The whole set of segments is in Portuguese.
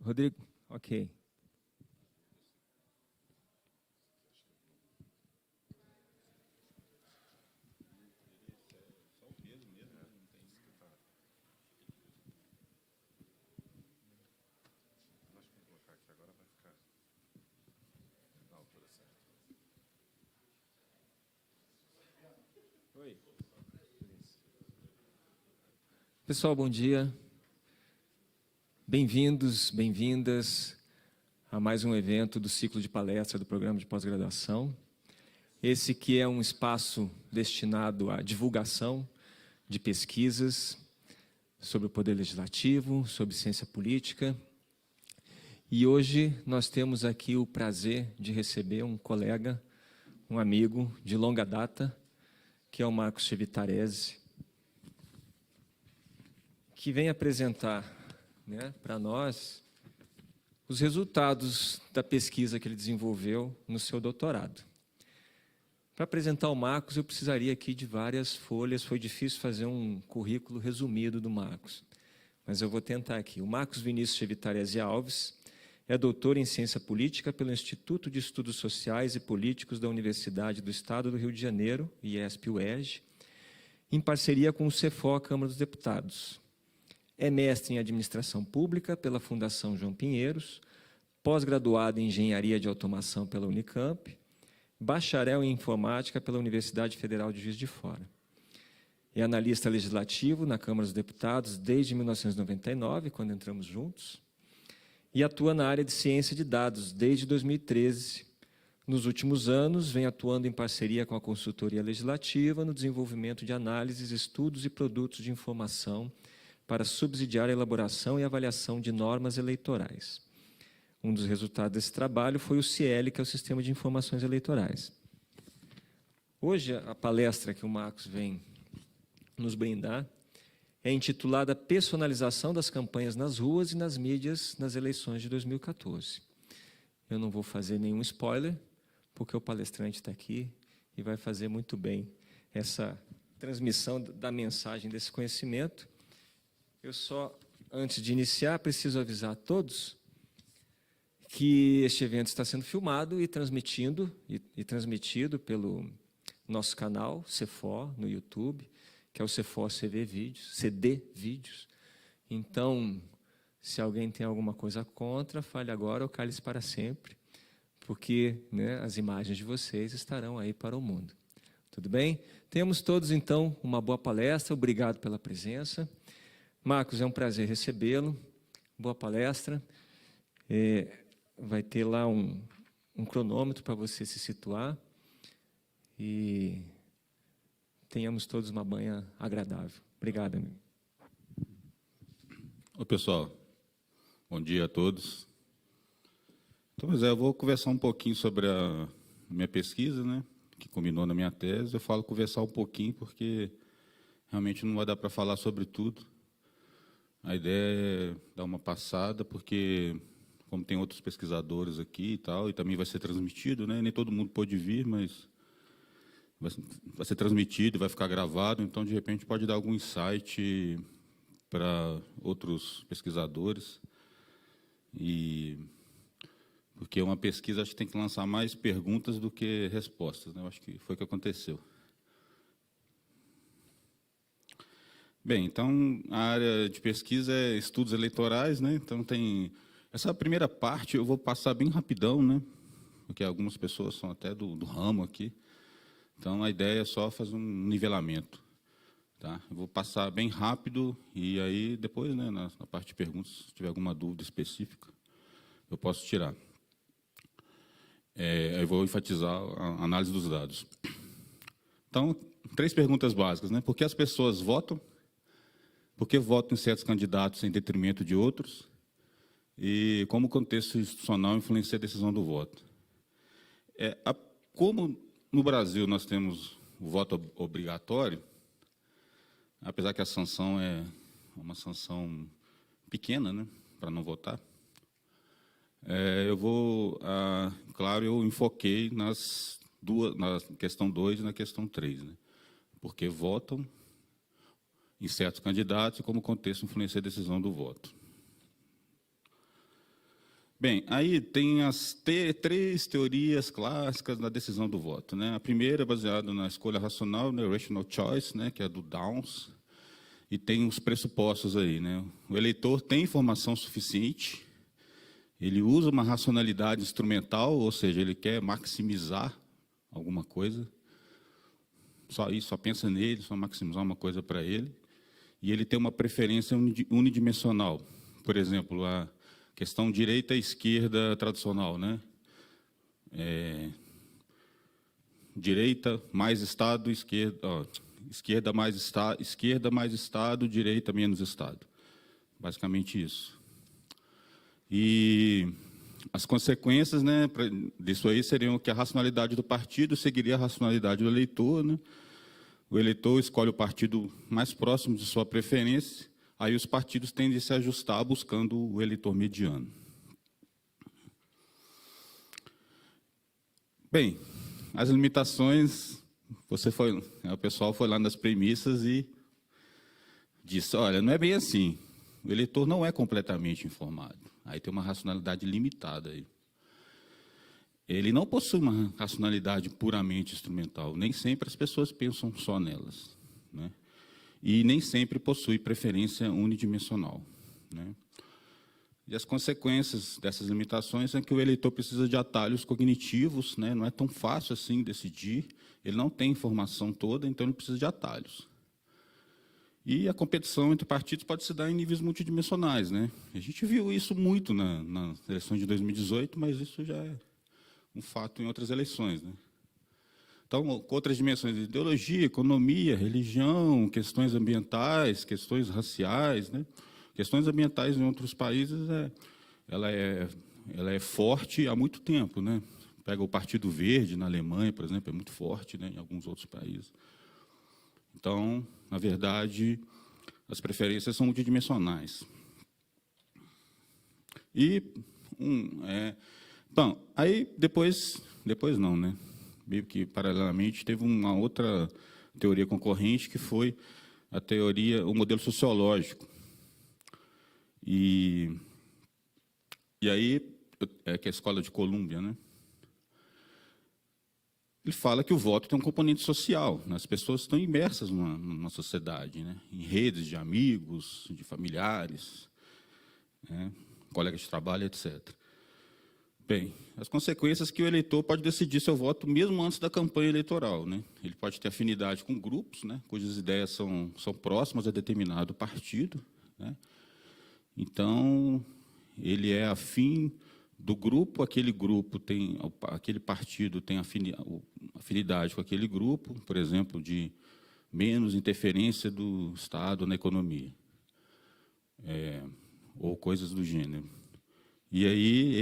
Rodrigo, ok. Pessoal, bom dia. Bem-vindos, bem-vindas a mais um evento do ciclo de palestra do programa de pós-graduação. Esse que é um espaço destinado à divulgação de pesquisas sobre o Poder Legislativo, sobre ciência política. E hoje nós temos aqui o prazer de receber um colega, um amigo de longa data, que é o Marcos Chevitarese, que vem apresentar, para nós os resultados da pesquisa que ele desenvolveu no seu doutorado. Para apresentar o Marcos, eu precisaria aqui de várias folhas, foi difícil fazer um currículo resumido do Marcos, mas eu vou tentar aqui. O Marcos Vinícius Chevitarese Alves é doutor em Ciência Política pelo Instituto de Estudos Sociais e Políticos da Universidade do Estado do Rio de Janeiro, IESP-UERJ, em parceria com o CEFO, Câmara dos Deputados. É mestre em Administração Pública pela Fundação João Pinheiros, pós-graduado em Engenharia de Automação pela Unicamp, bacharel em Informática pela Universidade Federal de Juiz de Fora. É analista legislativo na Câmara dos Deputados desde 1999, quando entramos juntos, e atua na área de ciência de dados desde 2013. Nos últimos anos, vem atuando em parceria com a consultoria legislativa no desenvolvimento de análises, estudos e produtos de informação para subsidiar a elaboração e avaliação de normas eleitorais. Um dos resultados desse trabalho foi o CIEL, que é o Sistema de Informações Eleitorais. Hoje, a palestra que o Marcos vem nos brindar é intitulada Personalização das campanhas nas ruas e nas mídias nas eleições de 2014. Eu não vou fazer nenhum spoiler, porque o palestrante está aqui e vai fazer muito bem essa transmissão da mensagem desse conhecimento. Eu só, antes de iniciar, preciso avisar a todos que este evento está sendo filmado e transmitido pelo nosso canal CEFO no YouTube, que é o CEFO CD Vídeos. Então, se alguém tem alguma coisa contra, fale agora ou cale-se para sempre, porque as imagens de vocês estarão aí para o mundo. Tudo bem? Temos todos, então, uma boa palestra. Obrigado pela presença. Marcos, é um prazer recebê-lo. Boa palestra. Vai ter lá um cronômetro para você se situar. E tenhamos todos uma manhã agradável. Obrigado, amigo. Oi, pessoal. Bom dia a todos. Então, eu vou conversar um pouquinho sobre a minha pesquisa, que culminou na minha tese. Eu falo conversar um pouquinho porque realmente não vai dar para falar sobre tudo. A ideia é dar uma passada, porque, como tem outros pesquisadores aqui e também vai ser transmitido, nem todo mundo pode vir, mas vai ser transmitido, vai ficar gravado, então, de repente, pode dar algum insight para outros pesquisadores. Porque uma pesquisa, acho que tem que lançar mais perguntas do que respostas, Eu acho que foi o que aconteceu. Bem, então, a área de pesquisa é estudos eleitorais, Então, tem essa primeira parte, eu vou passar bem rapidão, Porque algumas pessoas são até do ramo aqui. Então, a ideia é só fazer um nivelamento, tá? Eu vou passar bem rápido e aí depois, na parte de perguntas, se tiver alguma dúvida específica, eu posso tirar. Eu vou enfatizar a análise dos dados. Então, 3 perguntas básicas, Por que as pessoas votam? Por que votam em certos candidatos em detrimento de outros? E como o contexto institucional influencia a decisão do voto? Como no Brasil nós temos o voto obrigatório, apesar que a sanção é uma sanção pequena, para não votar, claro, eu enfoquei na questão 2 e na questão 3, Porque votam em certos candidatos e como o contexto influencia a decisão do voto. Bem, aí tem as três teorias clássicas da decisão do voto, né? A primeira é baseada na escolha racional, né, rational choice, né, que é do Downs, e tem os pressupostos aí, né? O eleitor tem informação suficiente, ele usa uma racionalidade instrumental, ou seja, ele quer maximizar alguma coisa, só isso, só pensa nele, só maximizar uma coisa para ele, e ele tem uma preferência unidimensional. Por exemplo, a questão direita e esquerda tradicional, né? Direita mais Estado, esquerda mais Estado, direita menos Estado. Basicamente isso. E as consequências, né, disso aí seriam que a racionalidade do partido seguiria a racionalidade do eleitor, né? O eleitor escolhe o partido mais próximo de sua preferência, aí os partidos tendem a se ajustar buscando o eleitor mediano. Bem, as limitações, o pessoal foi lá nas premissas e disse, olha, não é bem assim, o eleitor não é completamente informado, aí tem uma racionalidade limitada aí. Ele não possui uma racionalidade puramente instrumental, nem sempre as pessoas pensam só nelas, né? E nem sempre possui preferência unidimensional, né? E as consequências dessas limitações é que o eleitor precisa de atalhos cognitivos, né? Não é tão fácil assim decidir, ele não tem informação toda, então ele precisa de atalhos. E a competição entre partidos pode se dar em níveis multidimensionais, né? A gente viu isso muito nas eleições de 2018, mas isso já é um fato em outras eleições, né? Então, com outras dimensões de ideologia, economia, religião, questões ambientais, questões raciais, né? Questões ambientais em outros países, ela é forte há muito tempo, né? Pega o Partido Verde na Alemanha, por exemplo, é muito forte, né? Em alguns outros países. Então, na verdade, as preferências são multidimensionais. E Então, aí depois não, né? Meio que paralelamente teve uma outra teoria concorrente que foi o modelo sociológico. E aí, que é a escola de Colômbia, né? Ele fala que o voto tem um componente social, né? As pessoas estão imersas numa sociedade, né? Em redes de amigos, de familiares, né? Colegas de trabalho, etc. Bem, as consequências que o eleitor pode decidir seu voto mesmo antes da campanha eleitoral, né? Ele pode ter afinidade com grupos, né, cujas ideias são próximas a determinado partido, né? Então, ele é afim do grupo, aquele partido tem afinidade com aquele grupo, por exemplo, de menos interferência do Estado na economia, ou coisas do gênero. E aí,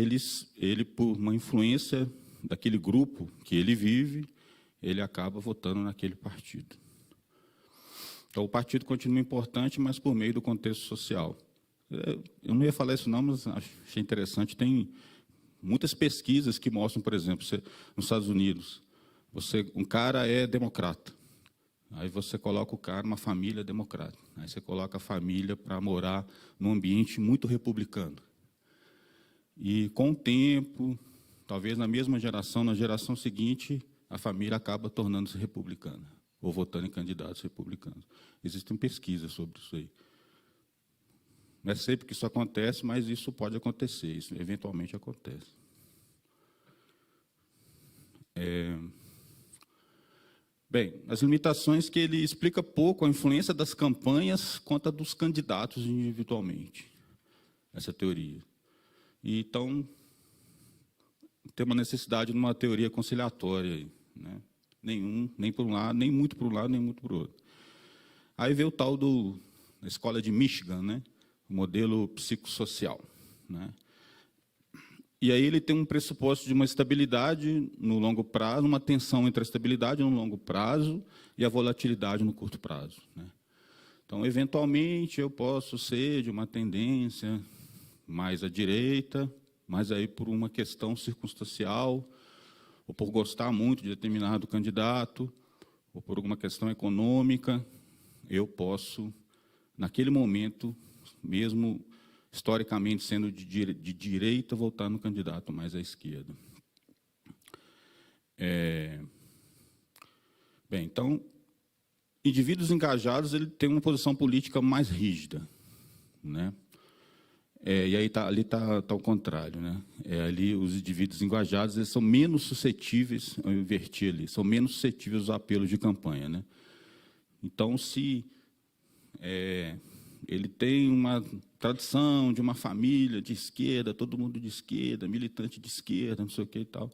ele, por uma influência daquele grupo que ele vive, ele acaba votando naquele partido. Então, o partido continua importante, mas por meio do contexto social. Eu não ia falar isso não, mas achei interessante. Tem muitas pesquisas que mostram, por exemplo, nos Estados Unidos, um cara é democrata. Aí você coloca o cara numa família democrata. Aí você coloca a família para morar num ambiente muito republicano. E, com o tempo, talvez na mesma geração, na geração seguinte, a família acaba tornando-se republicana, ou votando em candidatos republicanos. Existem pesquisas sobre isso aí. Não é sempre que isso acontece, mas isso pode acontecer, isso eventualmente acontece. Bem, as limitações que ele explica pouco a influência das campanhas quanto a dos candidatos individualmente, essa teoria. E, então, tem uma necessidade de uma teoria conciliatória, né? Nem por um lado, nem muito para um lado, nem muito para o outro. Aí veio o tal da escola de Michigan, né? O modelo psicossocial, né? E aí ele tem um pressuposto de uma estabilidade no longo prazo, uma tensão entre a estabilidade no longo prazo e a volatilidade no curto prazo, né? Então, eventualmente, eu posso ser de uma tendência mais à direita, mas aí por uma questão circunstancial, ou por gostar muito de determinado candidato, ou por alguma questão econômica, eu posso, naquele momento, mesmo historicamente sendo de direita, votar no candidato mais à esquerda. Bem, então, indivíduos engajados, ele tem uma posição política mais rígida, né? E aí ali está o contrário, né? Ali os indivíduos engajados, eles são menos suscetíveis, eu inverti ali, são menos suscetíveis aos apelos de campanha, né? Então, se ele tem uma tradição de uma família de esquerda, todo mundo de esquerda, militante de esquerda, não sei o que e tal,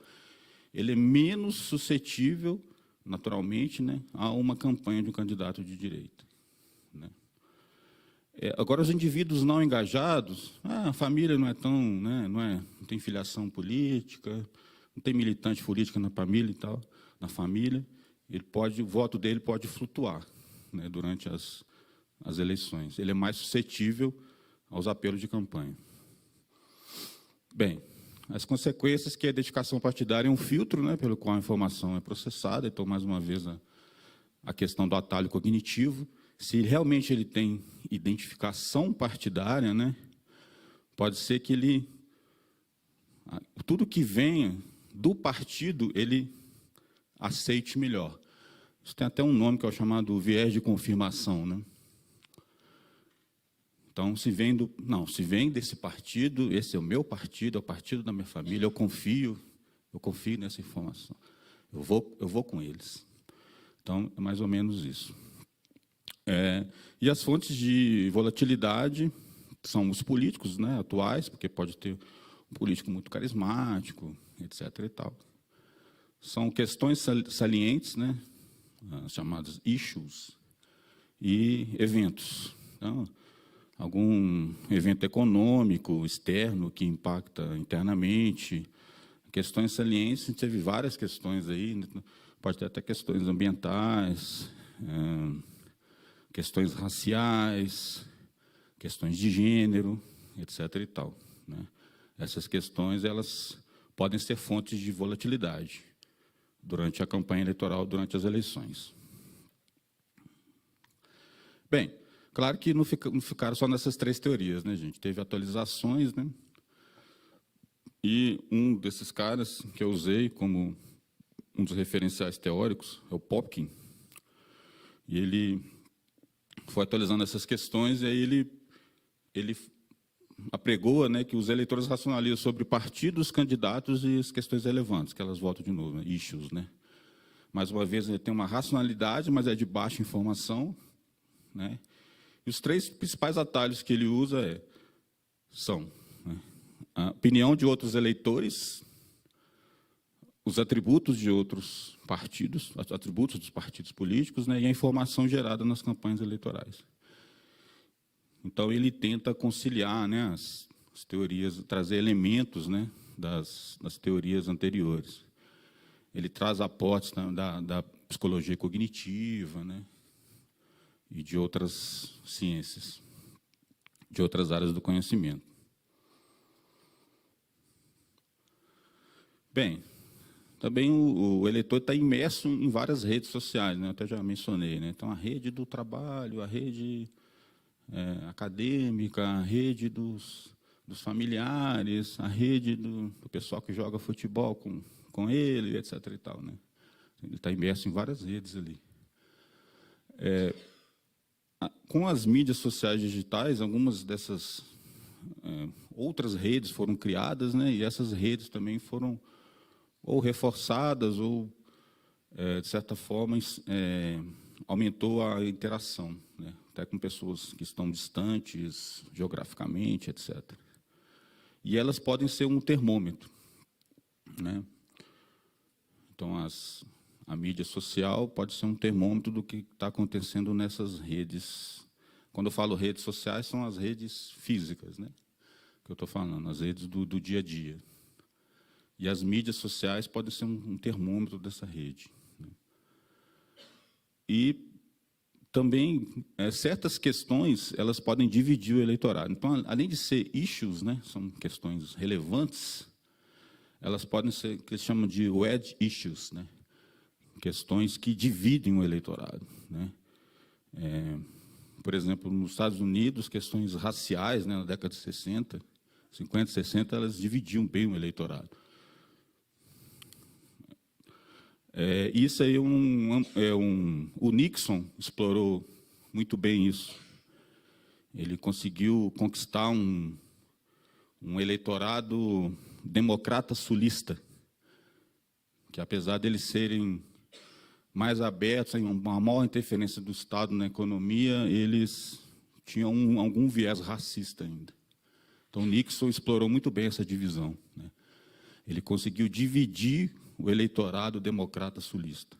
ele é menos suscetível, naturalmente, né, a uma campanha de um candidato de direita, né? Agora, os indivíduos não engajados, a família não é tão, né, não tem filiação política, não tem militante política na família e tal, na família, o voto dele pode flutuar, né, durante as eleições. Ele é mais suscetível aos apelos de campanha. Bem, as consequências que a identificação partidária é um filtro, né, pelo qual a informação é processada. Então, mais uma vez, a questão do atalho cognitivo. Se realmente ele tem identificação partidária, né, pode ser que tudo que venha do partido, ele aceite melhor. Isso tem até um nome que é o chamado viés de confirmação, né? Então, se vem desse partido, esse é o meu partido, é o partido da minha família, eu confio nessa informação. Eu vou com eles. Então, é mais ou menos isso. E as fontes de volatilidade são os políticos, né, atuais, porque pode ter um político muito carismático, etc. e tal. São questões salientes, né, as chamadas issues, e eventos. Então, algum evento econômico externo que impacta internamente, questões salientes, a gente teve várias questões aí, pode ter até questões ambientais, questões raciais, questões de gênero, etc. e tal, né? Essas questões, elas podem ser fontes de volatilidade durante a campanha eleitoral, durante as eleições. Bem, claro que não ficaram só nessas três teorias, né, gente? Teve atualizações, né? E um desses caras que eu usei como um dos referenciais teóricos é o Popkin. E ele foi atualizando essas questões, e aí ele apregoa, né, que os eleitores racionalizam sobre partidos, candidatos e as questões relevantes, que elas voltam de novo, né, issues, né? Mais uma vez, ele tem uma racionalidade, mas é de baixa informação, né? E os três principais atalhos que ele usa são, né, a opinião de outros eleitores, os atributos de outros partidos, atributos dos partidos políticos, né, e a informação gerada nas campanhas eleitorais. Então, ele tenta conciliar, né, as teorias, trazer elementos, né, das teorias anteriores. Ele traz aportes da psicologia cognitiva, né, e de outras ciências, de outras áreas do conhecimento. Bem, também o eleitor está imerso em várias redes sociais, né? Eu até já mencionei, né? Então, a rede do trabalho, a rede acadêmica, a rede dos familiares, a rede do pessoal que joga futebol com ele, etc. e tal, né? Ele está imerso em várias redes ali. Com as mídias sociais digitais, algumas dessas outras redes foram criadas, né? E essas redes também foram ou reforçadas ou, de certa forma, aumentou a interação, né, até com pessoas que estão distantes geograficamente, etc. E elas podem ser um termômetro, né? Então, a mídia social pode ser um termômetro do que está acontecendo nessas redes. Quando eu falo redes sociais, são as redes físicas, né, que eu estou falando, as redes do dia a dia. E as mídias sociais podem ser um termômetro dessa rede, né? E também, certas questões, elas podem dividir o eleitorado. Então, além de ser issues, né, são questões relevantes, elas podem ser o que eles chamam de wedge issues, né, questões que dividem o eleitorado, né? por exemplo, nos Estados Unidos, questões raciais, né, na década de 60, 50, 60, elas dividiam bem o eleitorado. Isso aí o Nixon explorou muito bem isso. Ele conseguiu conquistar um eleitorado democrata sulista, que, apesar deles serem mais abertos, em uma maior interferência do Estado na economia, eles tinham algum viés racista ainda. Então, Nixon explorou muito bem essa divisão, né? Ele conseguiu dividir o eleitorado democrata sulista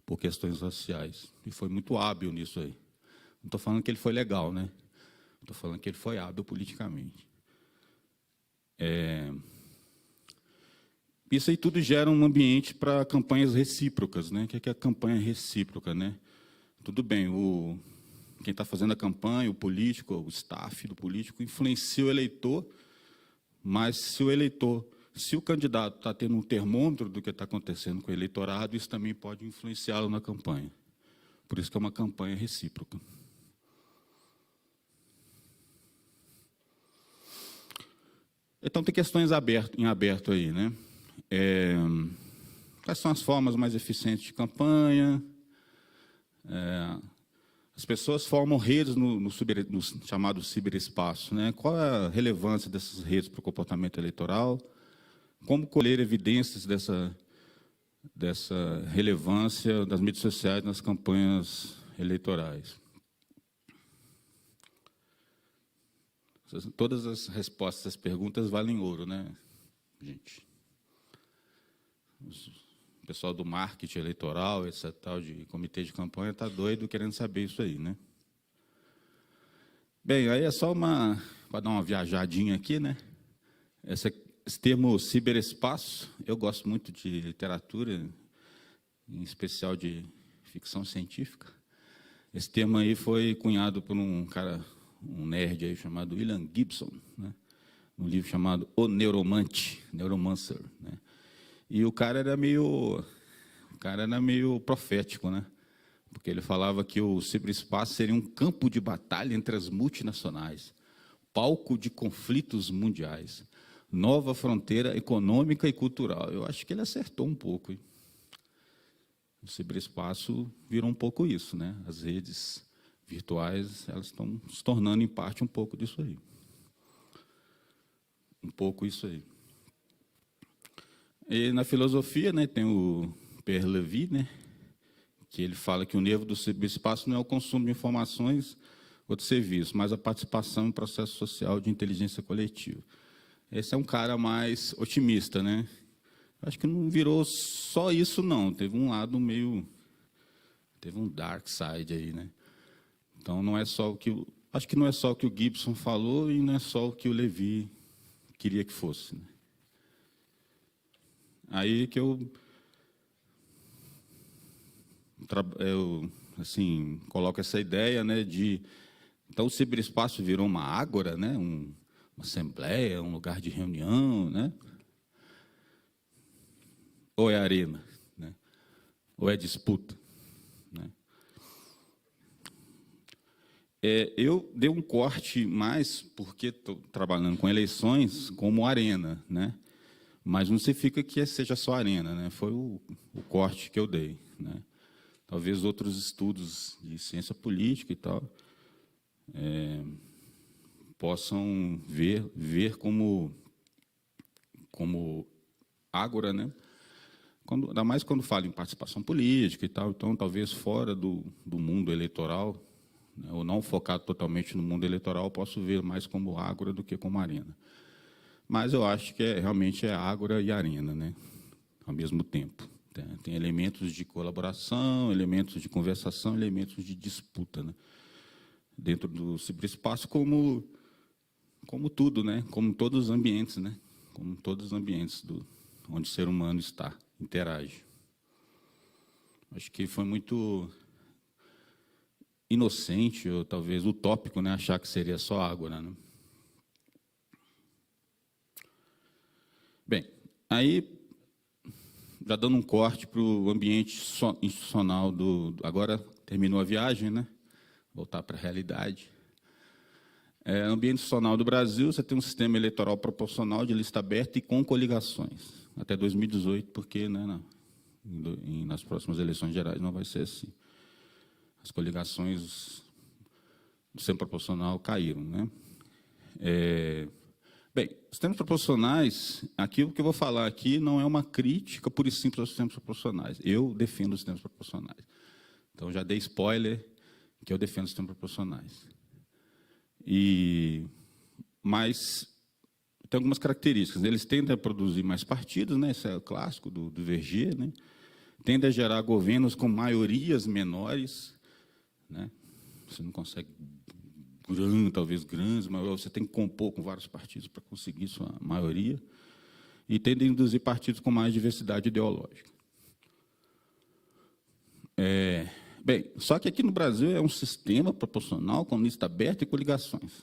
por questões raciais, e foi muito hábil nisso aí. Não estou falando que ele foi legal, né? Estou falando que ele foi hábil politicamente. Isso aí tudo gera um ambiente para campanhas recíprocas, né? O que é a campanha recíproca, né? Tudo bem, quem está fazendo a campanha, o político, o staff do político, influencia o eleitor, mas se o candidato está tendo um termômetro do que está acontecendo com o eleitorado, isso também pode influenciá-lo na campanha. Por isso que é uma campanha recíproca. Então, tem questões em aberto aí, né? Quais são as formas mais eficientes de campanha? As pessoas formam redes no chamado ciberespaço, né? Qual é a relevância dessas redes para o comportamento eleitoral? Como colher evidências dessa relevância das mídias sociais nas campanhas eleitorais? Todas as respostas às perguntas valem ouro, né, gente? O pessoal do marketing eleitoral, esse tal de comitê de campanha, está doido querendo saber isso aí, né? Bem, aí é só para dar uma viajadinha aqui, né? Esse termo ciberespaço, eu gosto muito de literatura, em especial de ficção científica. Esse termo aí foi cunhado por um cara, um nerd aí chamado William Gibson, né? Um livro chamado O Neuromancer, né? E o cara era meio profético, né? Porque ele falava que o ciberespaço seria um campo de batalha entre as multinacionais, palco de conflitos mundiais, nova fronteira econômica e cultural. Eu acho que ele acertou um pouco, hein? O ciberespaço virou um pouco isso, né? As redes virtuais, elas estão se tornando, em parte, um pouco disso aí. Um pouco isso aí. E na filosofia, né, tem o Pierre Levy, né, que ele fala que o nervo do ciberespaço não é o consumo de informações ou de serviços, mas a participação em processo social de inteligência coletiva. Esse é um cara mais otimista, né? Acho que não virou só isso, não. Teve um lado teve um dark side aí, né? Então, não é só o que acho que não é só o que o Gibson falou e não é só o que o Levy queria que fosse, né? Aí que eu assim, coloco essa ideia, né, de então o ciberespaço virou uma ágora, né, uma assembleia, um lugar de reunião, né? Ou é arena, né? Ou é disputa, né? Eu dei um corte mais porque estou trabalhando com eleições como arena, né? Mas não significa que seja só arena, né? Foi o corte que eu dei, né? Talvez outros estudos de ciência política e tal possam ver como ágora, né? Ainda mais quando fala em participação política e tal, então talvez fora do mundo eleitoral, né, ou não focado totalmente no mundo eleitoral, posso ver mais como ágora do que como arena. Mas eu acho que realmente é ágora e arena, né, ao mesmo tempo. Tem elementos de colaboração, elementos de conversação, elementos de disputa, né, dentro do ciberespaço, como tudo, né, como todos os ambientes, né, como todos os ambientes onde o ser humano interage. Acho que foi muito inocente, ou talvez utópico, né, achar que seria só água, né? Bem, aí, já dando um corte para o ambiente institucional agora terminou a viagem, né? voltar para a realidade. No ambiente institucional do Brasil, você tem um sistema eleitoral proporcional de lista aberta e com coligações, até 2018, porque, né, nas próximas eleições gerais não vai ser assim. As coligações do sistema proporcional caíram, né? Bem, sistemas proporcionais, aqui o que eu vou falar aqui não é uma crítica pura e simples aos sistemas proporcionais. Eu defendo os sistemas proporcionais. Então, já dei spoiler que eu defendo os sistemas proporcionais. Mas tem algumas características. Eles tendem a produzir mais partidos, né? Esse é o clássico do Verger, né? Tendem a gerar governos com maiorias menores, né? Você não consegue talvez grandes, mas você tem que compor com vários partidos para conseguir sua maioria, e tendem a induzir partidos com mais diversidade ideológica. Bem, só que aqui no Brasil é um sistema proporcional com lista aberta e coligações.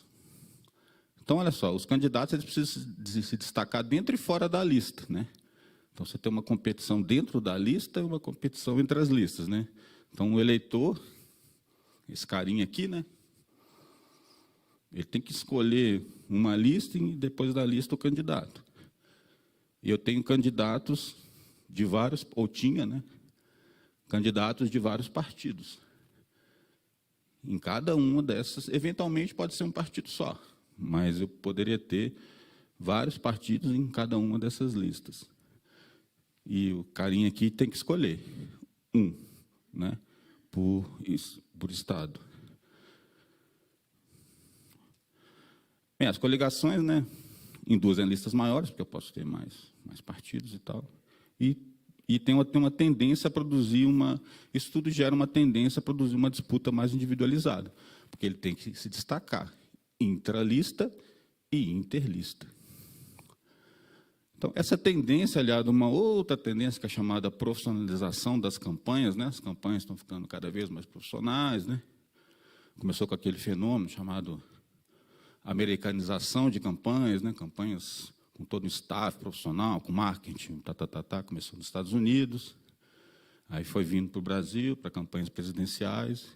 Então, olha só, os candidatos eles precisam se destacar dentro e fora da lista, né? Então, você tem uma competição dentro da lista e uma competição entre as listas, né? Então, o eleitor, esse carinha aqui, né? Ele tem que escolher uma lista e, depois da lista, o candidato. E eu tenho candidatos de vários, ou tinha, né? Candidatos de vários partidos. Em cada uma dessas, eventualmente pode ser um partido só, mas eu poderia ter vários partidos em cada uma dessas listas. E o carinha aqui tem que escolher um, né? Por estado. Bem, as coligações, né, induzem listas maiores, porque eu posso ter mais partidos e tal, e tem uma tendência a produzir isso tudo gera uma tendência a produzir uma disputa mais individualizada, porque ele tem que se destacar intralista e interlista. Então, essa tendência, aliada a uma outra tendência que é chamada profissionalização das campanhas, né, as campanhas estão ficando cada vez mais profissionais, né, começou com aquele fenômeno chamado americanização de campanhas, né, campanhas com todo um staff profissional, com marketing, começou nos Estados Unidos, aí foi vindo para o Brasil, para campanhas presidenciais,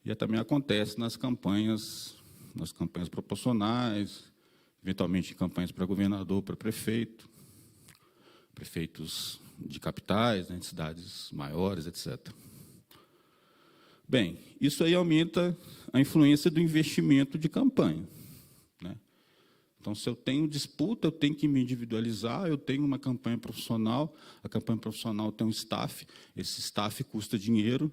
e também acontece nas campanhas proporcionais, eventualmente campanhas para governador, para prefeito, prefeitos de capitais, né, de cidades maiores, etc. Bem, isso aí aumenta a influência do investimento de campanha. Então, se eu tenho disputa, eu tenho que me individualizar, eu tenho uma campanha profissional, a campanha profissional tem um staff, esse staff custa dinheiro,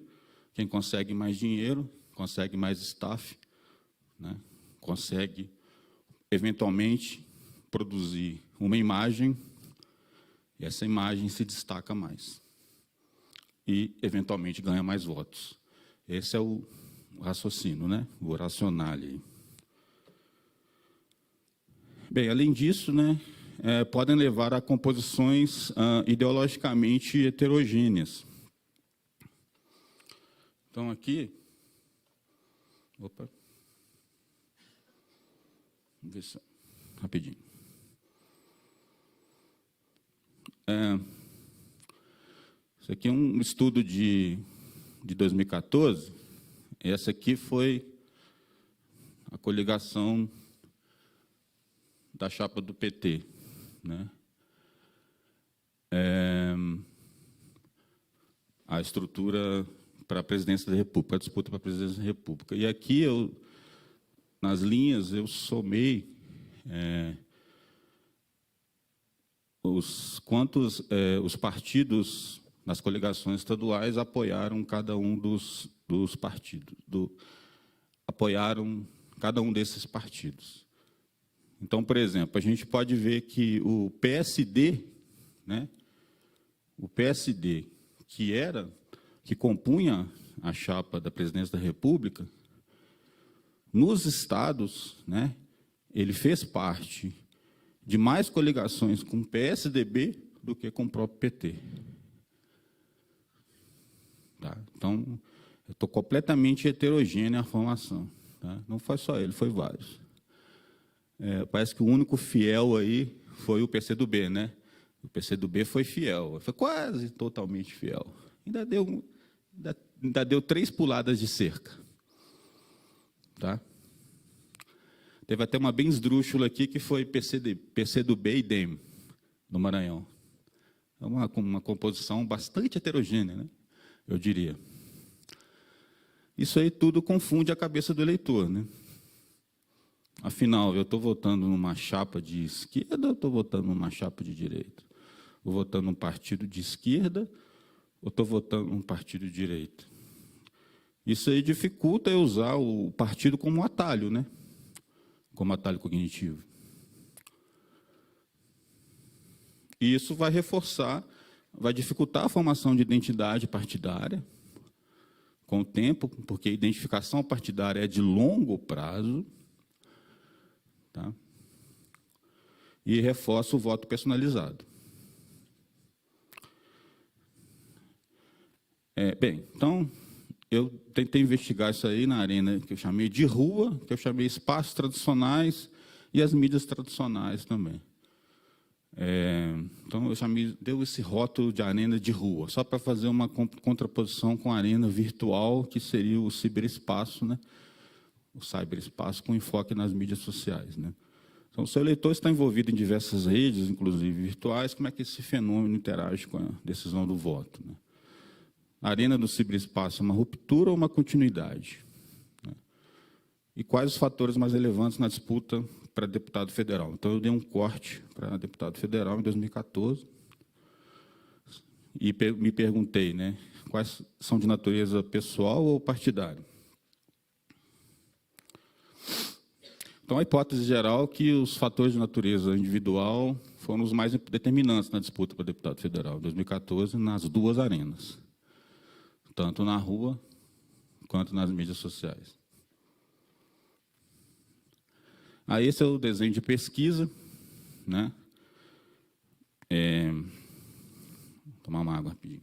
quem consegue mais dinheiro, consegue mais staff, né? Consegue, eventualmente, produzir uma imagem, e essa imagem se destaca mais, e, eventualmente, ganha mais votos. Esse é o raciocínio, né? O racionale. Bem, além disso, né, podem levar a composições ideologicamente heterogêneas. Então, aqui... Opa. Vamos ver só. Rapidinho. Isso aqui é um estudo de 2014. Essa aqui foi a coligação da chapa do PT, né? A estrutura para a presidência da República, a disputa para a presidência da República. E aqui, nas linhas, eu somei os partidos nas coligações estaduais apoiaram cada um dos partidos, apoiaram cada um desses partidos. Então, por exemplo, a gente pode ver que o PSD, né, o PSD, que compunha a chapa da presidência da República, nos estados, né, ele fez parte de mais coligações com o PSDB do que com o próprio PT. Tá? Então, eu estou completamente heterogênea a formação. Tá? Não foi só ele, foi vários. Parece que o único fiel aí foi o PCdoB, né? O PCdoB foi fiel, foi quase totalmente fiel. Ainda deu 3 puladas de cerca. tá? Teve até uma bem esdrúxula aqui, que foi PCdoB e DEM, no Maranhão. É uma composição bastante heterogênea, né? Eu diria. Isso aí tudo confunde a cabeça do eleitor, né? Afinal, eu estou votando numa chapa de esquerda ou estou votando numa chapa de direita? Estou votando num partido de esquerda ou estou votando num partido de direita? Isso aí dificulta eu usar o partido como atalho, né? Como atalho cognitivo. E isso vai reforçar, vai dificultar a formação de identidade partidária com o tempo, porque a identificação partidária é de longo prazo, tá? E reforça o voto personalizado. Bem, então, eu tentei investigar isso aí na arena que eu chamei de rua, que eu chamei espaços tradicionais e as mídias tradicionais também. Então, eu deu esse rótulo de arena de rua, só para fazer uma contraposição com a arena virtual, que seria o ciberespaço, né? O cyberespaço com enfoque nas mídias sociais, né? Então, o seu eleitor está envolvido em diversas redes, inclusive virtuais, como é que esse fenômeno interage com a decisão do voto, né? A arena do ciberespaço é uma ruptura ou uma continuidade? Né? E quais os fatores mais relevantes na disputa para deputado federal? Então, eu dei um corte para deputado federal em 2014 e me perguntei, né, quais são de natureza pessoal ou partidária? Então, a hipótese geral é que os fatores de natureza individual foram os mais determinantes na disputa para deputado federal, em 2014, nas duas arenas, tanto na rua quanto nas mídias sociais. Aí, esse é o desenho de pesquisa, né? Vou tomar uma água rapidinho.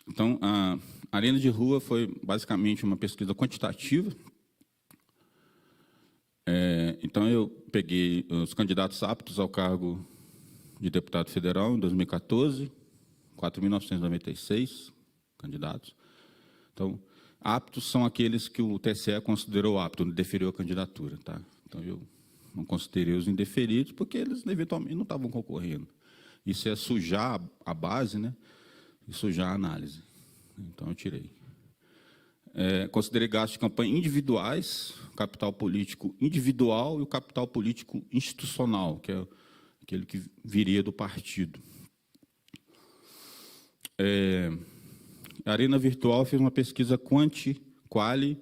Então, a arena de rua foi basicamente uma pesquisa quantitativa. Então, eu peguei os candidatos aptos ao cargo de deputado federal em 2014, 4.996 candidatos. Então, aptos são aqueles que o TSE considerou aptos, deferiu a candidatura, tá? Então, eu não considerei os indeferidos, porque eles, eventualmente, não estavam concorrendo. Isso é sujar a base, né? E sujar a análise. Então, eu tirei. Considerei gastos de campanha individuais, o capital político individual e o capital político institucional, que é aquele que viria do partido. A Arena Virtual fez uma pesquisa quanti-quali,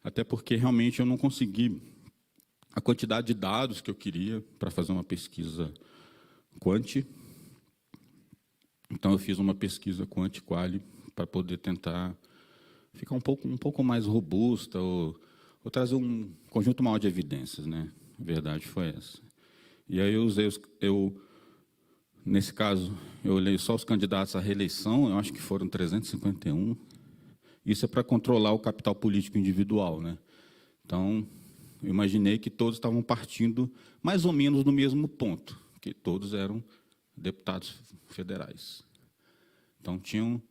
até porque realmente eu não consegui a quantidade de dados que eu queria para fazer uma pesquisa quanti. Então, eu fiz uma pesquisa quanti-quali para poder tentar ficar um pouco mais robusta ou trazer um conjunto maior de evidências, né? A verdade foi essa. E aí nesse caso, eu olhei só os candidatos à reeleição, eu acho que foram 351. Isso é para controlar o capital político individual, né? Então, eu imaginei que todos estavam partindo mais ou menos no mesmo ponto, que todos eram deputados federais. Então, tinham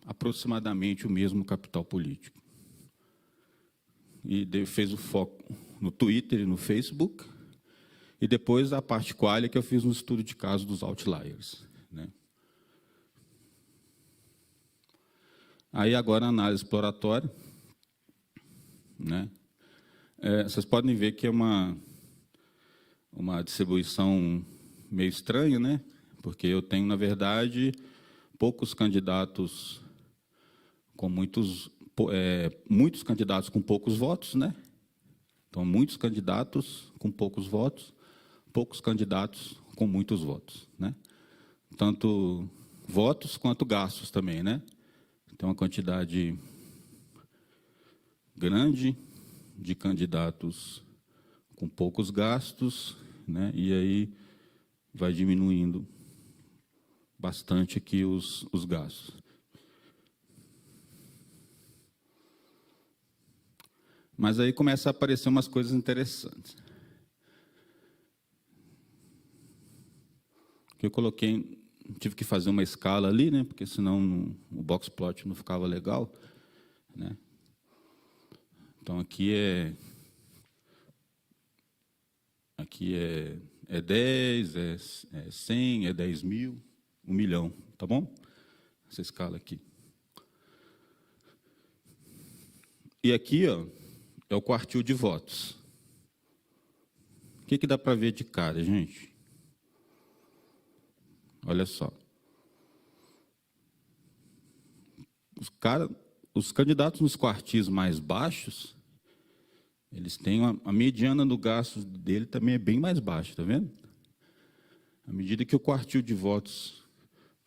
aproximadamente o mesmo capital político. E fez o foco no Twitter e no Facebook, e depois a parte qualia que eu fiz um estudo de caso dos outliers, né? Aí, agora, a análise exploratória, né? Vocês podem ver que é uma distribuição meio estranha, né? Porque eu tenho, na verdade, poucos candidatos com muitos candidatos com poucos votos, né? Então, muitos candidatos com poucos votos, poucos candidatos com muitos votos, né? Tanto votos quanto gastos também, né? Então, uma quantidade grande de candidatos com poucos gastos, né? E aí vai diminuindo bastante aqui os gastos. Mas aí começa a aparecer umas coisas interessantes. que eu coloquei, tive que fazer uma escala ali, né, porque senão o box plot não ficava legal, né? Então aqui é 10, é 100, é 10 mil, 1 milhão, tá bom? Essa escala aqui. E aqui, ó, é o quartil de votos. O que dá para ver de cara, gente? Olha só. Os candidatos nos quartis mais baixos, eles têm a mediana do gasto dele também é bem mais baixa, tá vendo? À medida que o quartil de votos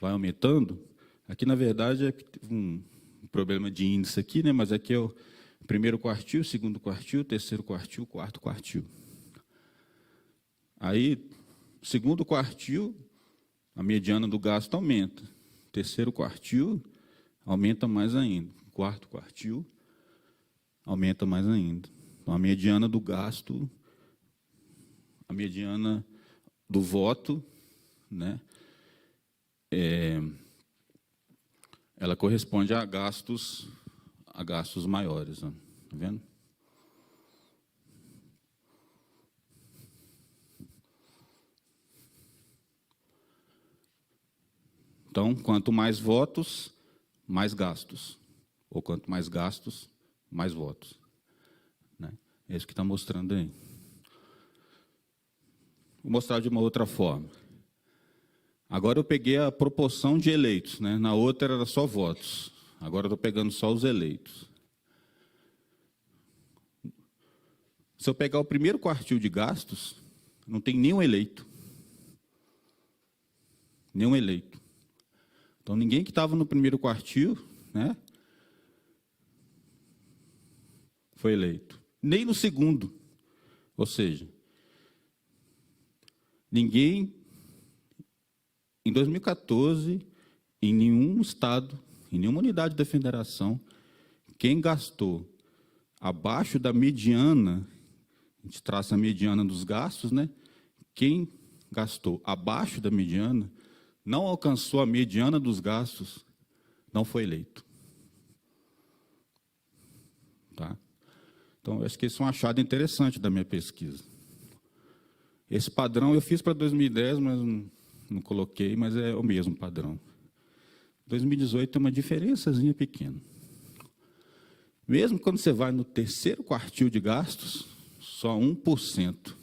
vai aumentando, aqui na verdade é um problema de índice aqui, né? Mas aqui é o primeiro quartil, segundo quartil, terceiro quartil, quarto quartil. Aí, segundo quartil, a mediana do gasto aumenta. Terceiro quartil aumenta mais ainda. Quarto quartil aumenta mais ainda. Então, a mediana do gasto, a mediana do voto, né, ela corresponde a gastos maiores. Ó, tá vendo? Então, quanto mais votos, mais gastos. Ou quanto mais gastos, mais votos. Né? É isso que está mostrando aí. Vou mostrar de uma outra forma. Agora eu peguei a proporção de eleitos, né? Na outra era só votos. Agora eu estou pegando só os eleitos. Se eu pegar o primeiro quartil de gastos, não tem nenhum eleito. Nenhum eleito. Então, ninguém que estava no primeiro quartil, né, foi eleito. Nem no segundo. Ou seja, ninguém, em 2014, em nenhum estado, em nenhuma unidade da federação, quem gastou abaixo da mediana, a gente traça a mediana dos gastos, né? Quem gastou abaixo da mediana, não alcançou a mediana dos gastos, não foi eleito. Tá? Então, eu acho que esse é um achado interessante da minha pesquisa. Esse padrão eu fiz para 2010, mas não coloquei, mas é o mesmo padrão. 2018 tem uma diferençazinha pequena. Mesmo quando você vai no terceiro quartil de gastos, só 1%.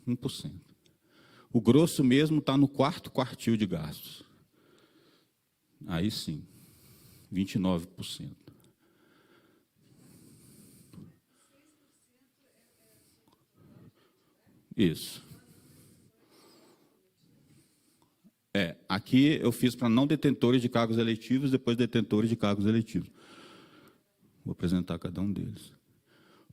1%. O grosso mesmo está no quarto quartil de gastos. Aí sim, 29%. Isso. Aqui eu fiz para não detentores de cargos eletivos, depois detentores de cargos eletivos. Vou apresentar cada um deles.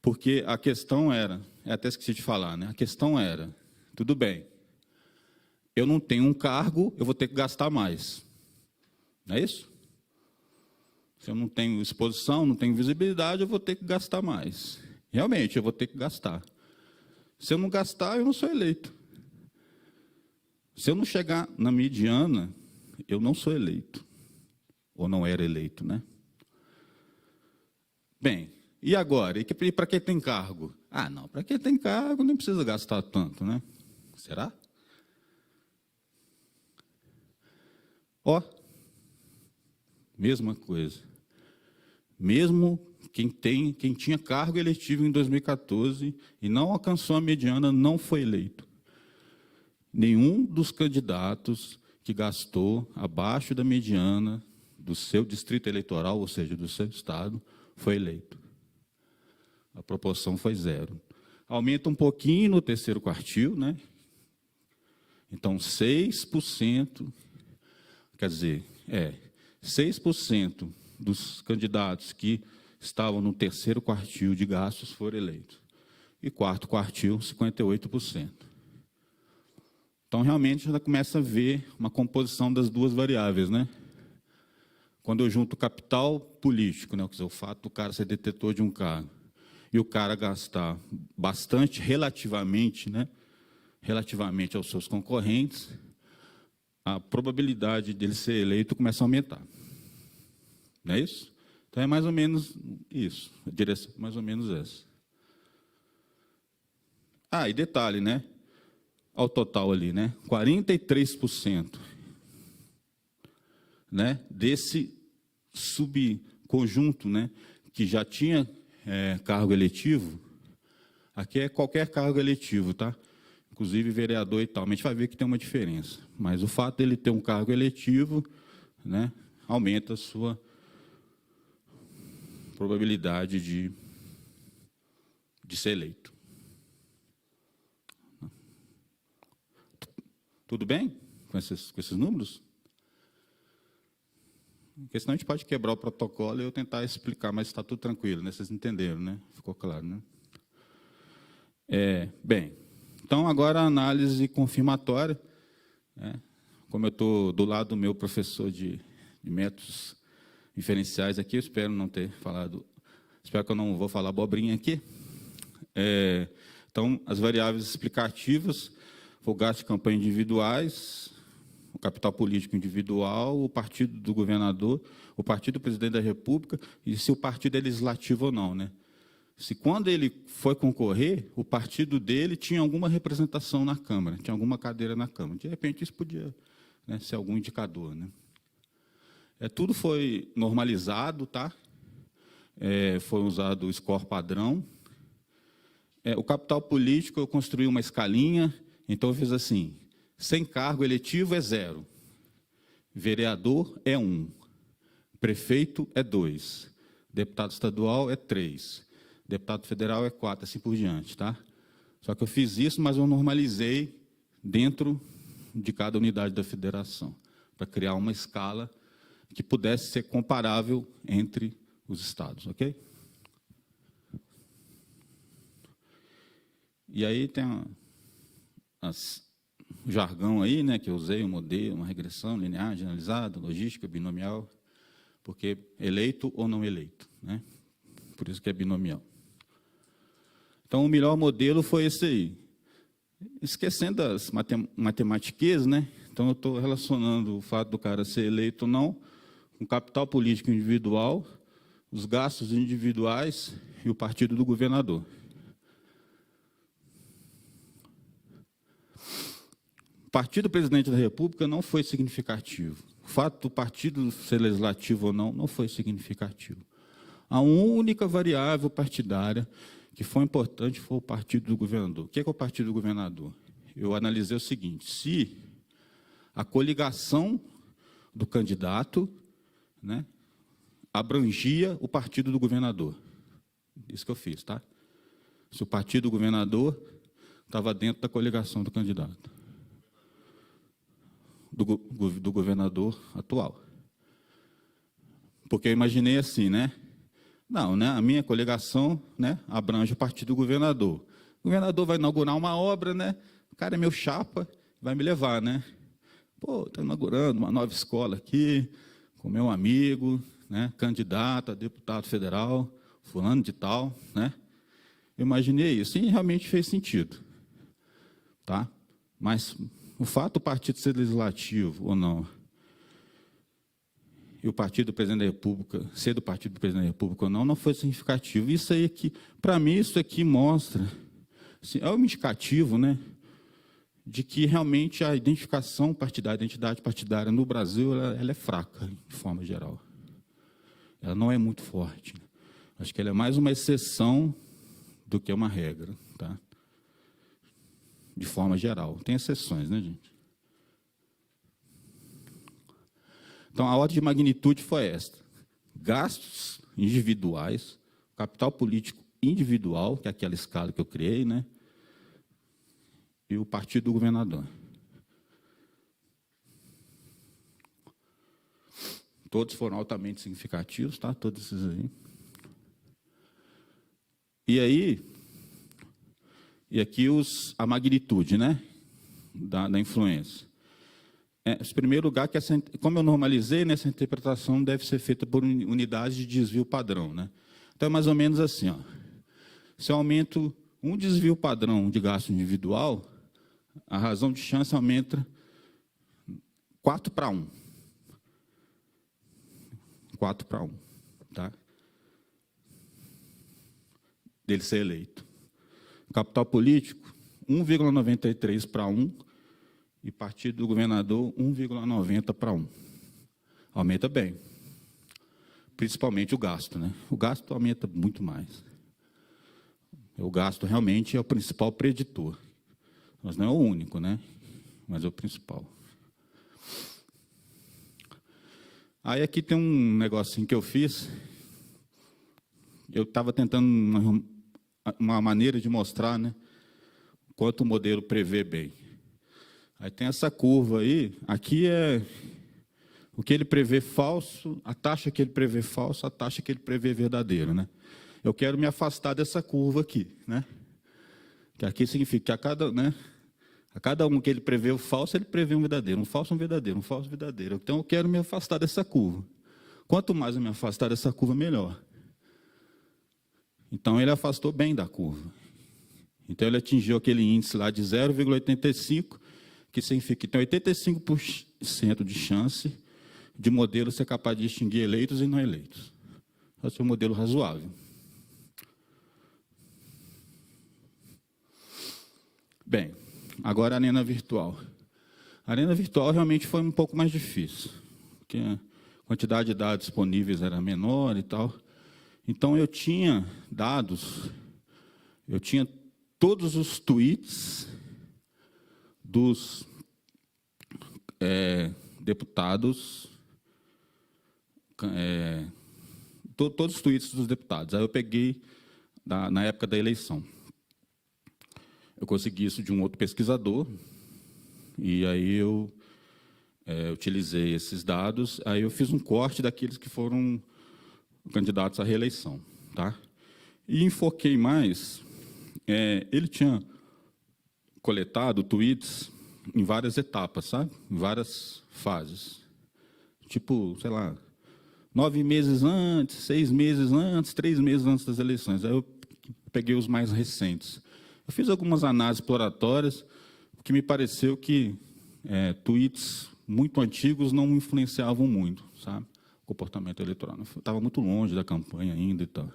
Porque a questão era, até esqueci de falar, né? A questão era, tudo bem, eu não tenho um cargo, eu vou ter que gastar mais. Não é isso? Se eu não tenho exposição, não tenho visibilidade, eu vou ter que gastar mais. Realmente, eu vou ter que gastar. Se eu não gastar, eu não sou eleito. Se eu não chegar na mediana, eu não sou eleito. Ou não era eleito, né? Bem, e agora? E para quem tem cargo? Ah, não, para quem tem cargo não precisa gastar tanto, né? Será? Ó, mesma coisa. Mesmo quem tinha cargo eletivo em 2014 e não alcançou a mediana, não foi eleito. Nenhum dos candidatos que gastou abaixo da mediana do seu distrito eleitoral, ou seja, do seu estado, foi eleito. A proporção foi 0. Aumenta um pouquinho no terceiro quartil, né? Então, 6%, quer dizer, 6% dos candidatos que estavam no terceiro quartil de gastos foram eleitos. E quarto quartil, 58%. Então, realmente, já começa a ver uma composição das duas variáveis, né? Quando eu junto o capital político, né, quer dizer, o fato do cara ser detentor de um cargo, e o cara gastar bastante, relativamente, né, relativamente aos seus concorrentes, a probabilidade dele ser eleito começa a aumentar. Não é isso? Então, é mais ou menos isso, a direção mais ou menos essa. Ah, e detalhe, né? Ao total ali, né? 43%, né? Desse subconjunto, né? Que já tinha cargo eletivo, aqui é qualquer cargo eletivo, tá? Inclusive vereador e tal, a gente vai ver que tem uma diferença. Mas o fato dele ter um cargo eletivo, né? Aumenta a sua probabilidade de ser eleito. Tudo bem com esses números? Porque senão a gente pode quebrar o protocolo e eu tentar explicar, mas está tudo tranquilo, né? Vocês entenderam, né? Ficou claro, né? Bem, então agora a análise confirmatória, né? Como eu estou do lado do meu professor de métodos inferenciais aqui, eu espero não ter falado, espero que eu não vou falar abobrinha aqui. Então, as variáveis explicativas, o gasto de campanha individuais, o capital político individual, o partido do governador, o partido do presidente da República, e se o partido é legislativo ou não, né? Se quando ele foi concorrer, o partido dele tinha alguma representação na Câmara, tinha alguma cadeira na Câmara. De repente, isso podia, né, ser algum indicador, né? Tudo foi normalizado, tá? Foi usado o score padrão. O capital político, eu construí uma escalinha, então eu fiz assim, sem cargo eletivo é 0, vereador é 1, prefeito é 2, deputado estadual é 3, deputado federal é 4, assim por diante, tá? Só que eu fiz isso, mas eu normalizei dentro de cada unidade da federação, para criar uma escala que pudesse ser comparável entre os estados, ok? E aí tem o jargão aí, né, que eu usei, um modelo, uma regressão linear, generalizada, logística, binomial, porque eleito ou não eleito, né? Por isso que é binomial. Então, o melhor modelo foi esse aí. Esquecendo as matematiquez, né? Então, eu estou relacionando o fato do cara ser eleito ou não com capital político individual, os gastos individuais e o partido do governador. O partido do presidente da República não foi significativo. O fato do partido ser legislativo ou não foi significativo. A única variável partidária que foi importante foi o partido do governador. O que é o partido do governador? Eu analisei o seguinte, se a coligação do candidato, né, abrangia o partido do governador. Isso que eu fiz, tá? Se o partido do governador estava dentro da coligação do candidato. Do governador atual. Porque eu imaginei assim, né? Não, né? A minha coligação, né, abrange o partido do governador. O governador vai inaugurar uma obra, né? O cara é meu chapa, vai me levar, né? Pô, estou inaugurando uma nova escola aqui, com meu amigo, né, candidato a deputado federal, fulano de tal, né? Eu imaginei isso e realmente fez sentido, tá? Mas o fato do partido ser legislativo ou não, e o partido do presidente da República, ser do partido do presidente da República ou não foi significativo. Isso aí aqui, para mim, isso aqui mostra, assim, é um indicativo, né, de que realmente a identificação partidária, a identidade partidária no Brasil, ela é fraca, de forma geral. Ela não é muito forte. Acho que ela é mais uma exceção do que uma regra, tá? De forma geral. Tem exceções, né, gente? Então, a ordem de magnitude foi esta. Gastos individuais, capital político individual, que é aquela escala que eu criei, né? E o partido do governador. Todos foram altamente significativos, tá? Todos esses aí. E aqui a magnitude, né? Da influência. Em primeiro lugar, como eu normalizei, essa interpretação deve ser feita por unidades de desvio padrão, né? Então, é mais ou menos assim, ó. Se eu aumento um desvio padrão de gasto individual, a razão de chance aumenta 4-1. 4-1, tá? Dele ser eleito. Capital político, 1,93-1, e partido do governador, 1,90-1. Aumenta bem. Principalmente o gasto, né? O gasto aumenta muito mais. O gasto realmente é o principal preditor. Mas não é o único, né? Mas é o principal. Aí aqui tem um negocinho que eu fiz. Eu estava tentando uma maneira de mostrar, né, quanto o modelo prevê bem. Aí tem essa curva aí. Aqui é o que ele prevê falso, a taxa que ele prevê falso, a taxa que ele prevê verdadeira, né? Eu quero me afastar dessa curva aqui, né? Que aqui significa que a cada um que ele prevê o falso, ele prevê um verdadeiro, um falso, um verdadeiro, um falso, um verdadeiro. Então, eu quero me afastar dessa curva. Quanto mais eu me afastar dessa curva, melhor. Então, ele afastou bem da curva. Então, ele atingiu aquele índice lá de 0,85, que significa que tem 85% de chance de modelo ser capaz de distinguir eleitos e não eleitos. Esse é um modelo razoável. Bem, agora a arena virtual. A arena virtual realmente foi um pouco mais difícil, porque a quantidade de dados disponíveis era menor e tal. Então, eu tinha dados, eu tinha todos os tweets dos deputados, todos os tweets dos deputados. Aí eu peguei na época da eleição. Eu consegui isso de um outro pesquisador, e aí eu utilizei esses dados, aí eu fiz um corte daqueles que foram candidatos à reeleição, tá? E enfoquei mais, ele tinha coletado tweets em várias etapas, sabe? Em várias fases. Tipo, sei lá, 9 meses antes, 6 meses antes, 3 meses antes das eleições. Aí eu peguei os mais recentes. Eu fiz algumas análises exploratórias, que me pareceu que tweets muito antigos não influenciavam muito, sabe? O comportamento eleitoral. Estava muito longe da campanha ainda e tal.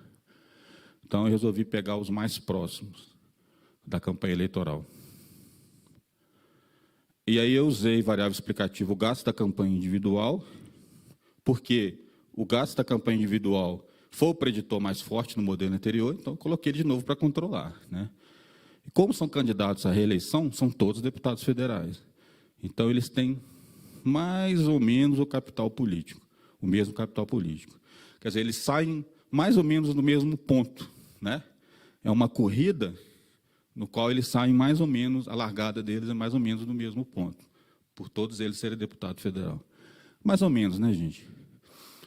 Então, eu resolvi pegar os mais próximos da campanha eleitoral. E aí eu usei variável explicativa, o gasto da campanha individual, porque o gasto da campanha individual foi o preditor mais forte no modelo anterior, então eu coloquei ele de novo para controlar, né? E como são candidatos à reeleição, são todos deputados federais. Então, eles têm mais ou menos o capital político, o mesmo capital político. Quer dizer, eles saem mais ou menos no mesmo ponto, né? É uma corrida no qual eles saem mais ou menos, a largada deles é mais ou menos no mesmo ponto, por todos eles serem deputado federal. Mais ou menos, né, gente?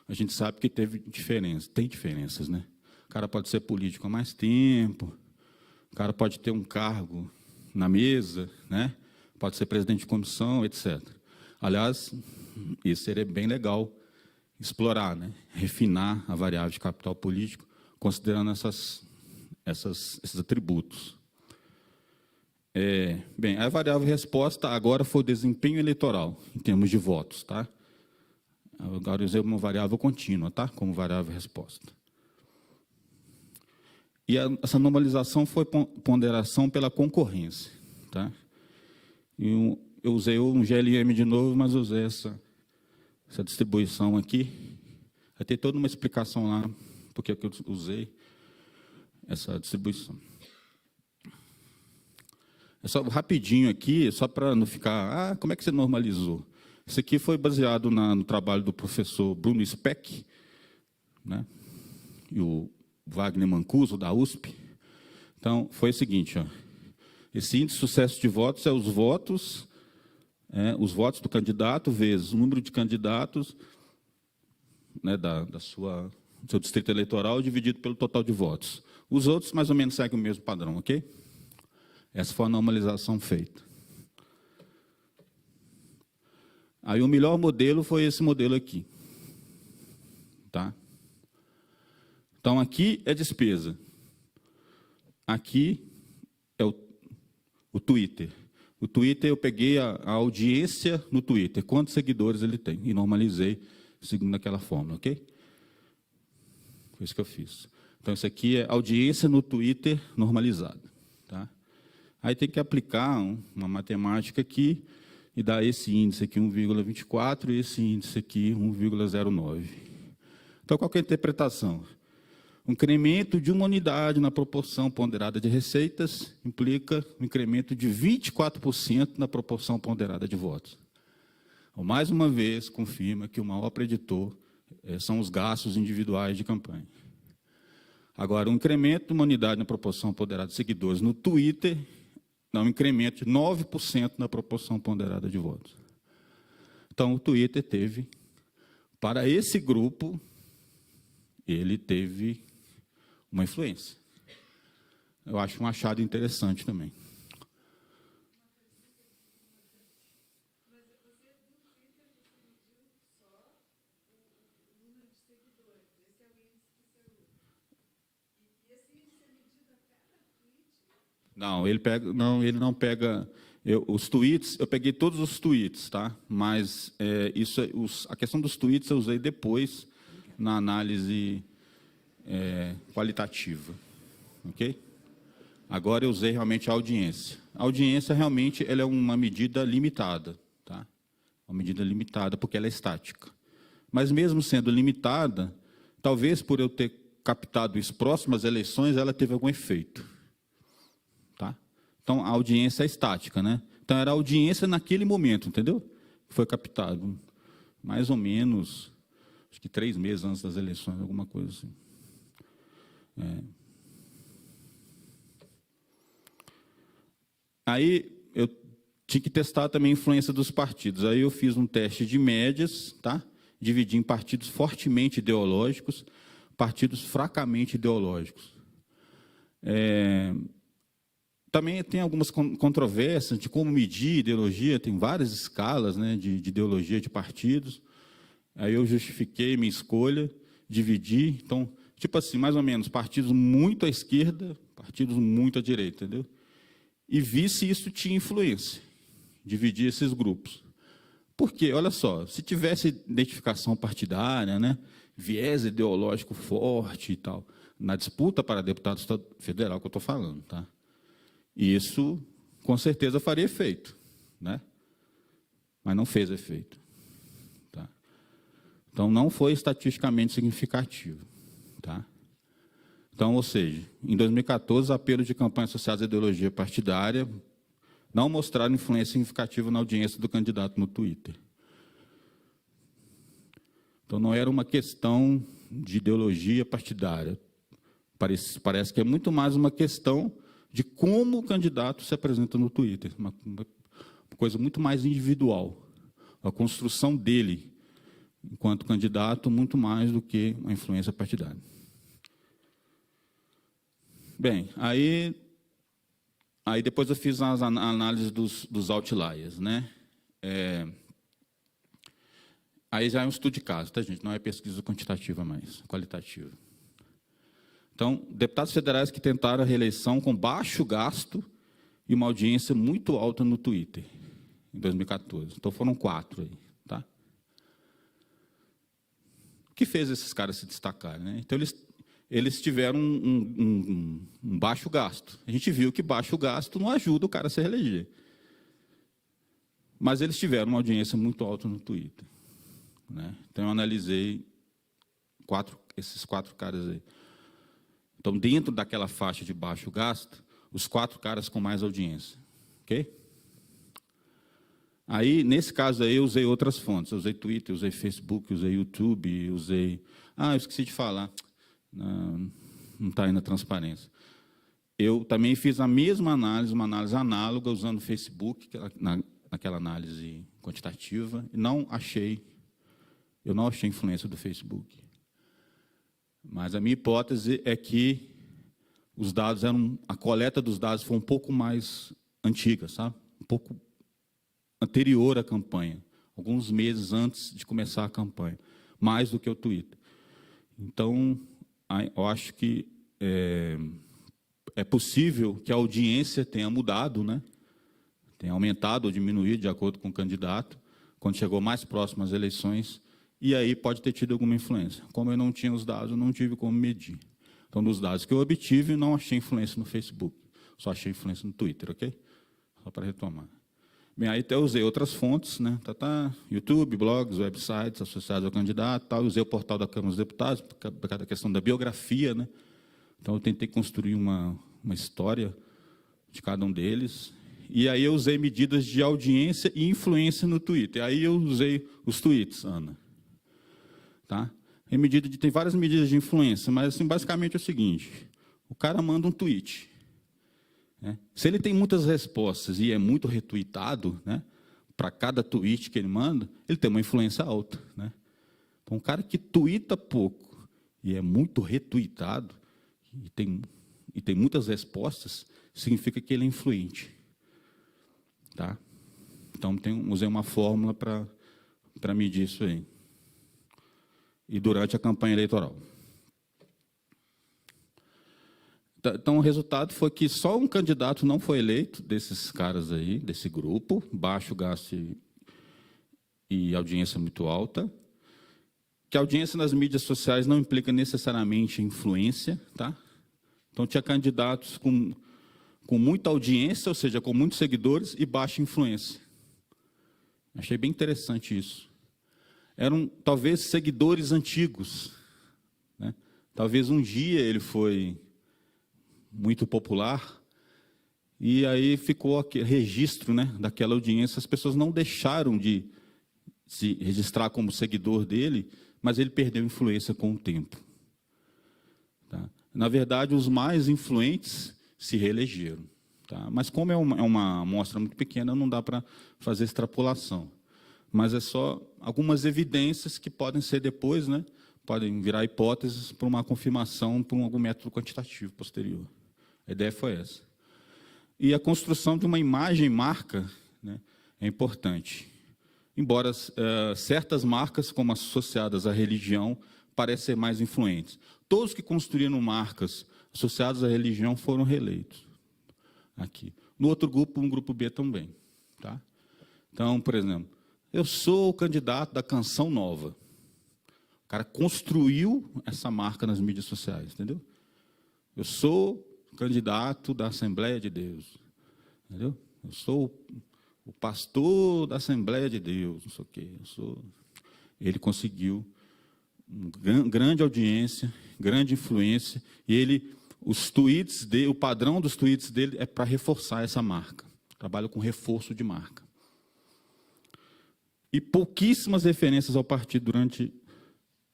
A gente sabe que tem diferenças, né? O cara pode ser político há mais tempo, o cara pode ter um cargo na mesa, né? Pode ser presidente de comissão, etc. Aliás, isso seria bem legal explorar, né? Refinar a variável de capital político, considerando esses atributos. Bem, a variável resposta agora foi o desempenho eleitoral, em termos de votos, tá? Agora eu usei uma variável contínua, tá? Como variável resposta. E essa normalização foi ponderação pela concorrência, tá? E eu usei um GLM de novo, mas usei essa distribuição aqui. Vai ter toda uma explicação lá, porque eu usei essa distribuição. É só rapidinho aqui, só para não ficar, como é que você normalizou? Isso aqui foi baseado no trabalho do professor Bruno Speck, né? E o Wagner Mancuso, da USP. Então, foi o seguinte, esse índice de sucesso de votos é os votos do candidato vezes o número de candidatos, né, do seu distrito eleitoral dividido pelo total de votos. Os outros, mais ou menos, seguem o mesmo padrão, ok? Essa foi a normalização feita. Aí o melhor modelo foi esse modelo aqui. Tá? Então, aqui é despesa. Aqui é o Twitter. O Twitter, eu peguei a audiência no Twitter, quantos seguidores ele tem, e normalizei segundo aquela fórmula, ok? Foi isso que eu fiz. Então, isso aqui é audiência no Twitter normalizada. Tá? Aí tem que aplicar uma matemática aqui e dar esse índice aqui 1,24 e esse índice aqui 1,09. Então, qual que é a interpretação? Um incremento de uma unidade na proporção ponderada de receitas implica um incremento de 24% na proporção ponderada de votos. Então, mais uma vez, confirma que o maior preditor são os gastos individuais de campanha. Agora, um incremento de uma unidade na proporção ponderada de seguidores no Twitter dá um incremento de 9% na proporção ponderada de votos. Então, o Twitter teve, para esse grupo, ele teve uma influência. Eu acho um achado interessante também. Não, ele não pega os tweets. Eu peguei todos os tweets, tá? Mas a questão dos tweets eu usei depois na análise qualitativa, ok? Agora eu usei realmente a audiência. A audiência realmente ela é uma medida limitada, tá? Uma medida limitada porque ela é estática. Mas mesmo sendo limitada, talvez por eu ter captado isso próximo às eleições, ela teve algum efeito. Tá? Então, a audiência é estática, né? Então, era a audiência naquele momento, entendeu? Foi captado. Mais ou menos, acho que 3 meses antes das eleições, alguma coisa assim. Aí, eu tinha que testar também a influência dos partidos. Aí, eu fiz um teste de médias, tá? Dividi em partidos fortemente ideológicos, partidos fracamente ideológicos. Também tem algumas controvérsias de como medir ideologia, tem várias escalas, né, de ideologia de partidos. Aí eu justifiquei minha escolha, dividi. Então, tipo assim, mais ou menos, partidos muito à esquerda, partidos muito à direita, entendeu? E vi se isso tinha influência, dividir esses grupos. Porque, olha só, se tivesse identificação partidária, né, viés ideológico forte e tal, na disputa para deputado federal que eu estou falando, tá? Isso, com certeza, faria efeito, né? Mas não fez efeito. Tá? Então, não foi estatisticamente significativo. Tá? Então, ou seja, em 2014, apelos de campanha associados à ideologia partidária não mostraram influência significativa na audiência do candidato no Twitter. Então, não era uma questão de ideologia partidária. Parece que é muito mais uma questão de como o candidato se apresenta no Twitter. Uma coisa muito mais individual. A construção dele, enquanto candidato, muito mais do que uma influência partidária. Bem, aí depois eu fiz as análises dos outliers, né? Aí já é um estudo de caso, tá, gente? Não é pesquisa quantitativa mais, qualitativa. Então, deputados federais que tentaram a reeleição com baixo gasto e uma audiência muito alta no Twitter, em 2014. Então, foram 4 aí, tá? O que fez esses caras se destacarem, né? Então, eles tiveram um baixo gasto. A gente viu que baixo gasto não ajuda o cara a se reeleger. Mas eles tiveram uma audiência muito alta no Twitter, né? Então, eu analisei esses 4 caras aí. Então, dentro daquela faixa de baixo gasto, os 4 caras com mais audiência. Ok? Aí, nesse caso aí, eu usei outras fontes. Eu usei Twitter, usei Facebook, usei YouTube, usei... eu esqueci de falar. Não está aí na transparência. Eu também fiz a mesma análise, uma análise análoga, usando o Facebook, naquela análise quantitativa, e eu não achei influência do Facebook. Mas a minha hipótese é que a coleta dos dados foi um pouco mais antiga, sabe? Um pouco anterior à campanha, alguns meses antes de começar a campanha, mais do que o Twitter. Então, eu acho que é possível que a audiência tenha mudado, né? tem aumentado ou diminuído de acordo com o candidato, quando chegou mais próximo às eleições, e aí pode ter tido alguma influência. Como eu não tinha os dados, eu não tive como medir. Então, dos dados que eu obtive, não achei influência no Facebook, só achei influência no Twitter, ok? Só para retomar. Bem, aí até usei outras fontes, né? YouTube, blogs, websites associados ao candidato, tal. Usei o portal da Câmara dos Deputados, por causa da questão da biografia, né? Então, eu tentei construir uma história de cada um deles. E aí eu usei medidas de audiência e influência no Twitter. Aí eu usei os tweets, Ana. Tá? Tem várias medidas de influência, mas assim, basicamente é o seguinte: o cara manda um tweet. Né? Se ele tem muitas respostas e é muito retweetado, né, para cada tweet que ele manda, ele tem uma influência alta. Né? Então, um cara que tweeta pouco e é muito retweetado, e tem muitas respostas, significa que ele é influente. Tá? Então, usei uma fórmula para medir isso aí. E durante a campanha eleitoral. Então, o resultado foi que só um candidato não foi eleito desses caras aí, desse grupo, baixo gasto e audiência muito alta, que a audiência nas mídias sociais não implica necessariamente influência. Tá? Então, tinha candidatos com muita audiência, ou seja, com muitos seguidores, e baixa influência. Achei bem interessante isso. Eram, talvez, seguidores antigos. Né? Talvez um dia ele foi muito popular, e aí ficou aquele registro, né, daquela audiência. As pessoas não deixaram de se registrar como seguidor dele, mas ele perdeu influência com o tempo. Tá? Na verdade, os mais influentes se reelegeram. Tá? Mas como é uma amostra muito pequena, não dá para fazer extrapolação. Mas é só algumas evidências que podem ser depois, né, podem virar hipóteses para uma confirmação por algum método quantitativo posterior. A ideia foi essa. E a construção de uma imagem-marca, né, é importante. Embora certas marcas, como associadas à religião, parecem ser mais influentes. Todos que construíram marcas associadas à religião foram reeleitos. Aqui. No outro grupo, um grupo B também. Tá? Então, por exemplo, eu sou o candidato da Canção Nova. O cara construiu essa marca nas mídias sociais, entendeu? Eu sou o candidato da Assembleia de Deus, entendeu? Eu sou o pastor da Assembleia de Deus, não sei o quê. Ele conseguiu grande audiência, grande influência, e os tweets dele, o padrão dos tweets dele é para reforçar essa marca. Trabalha com reforço de marca. E pouquíssimas referências ao partido durante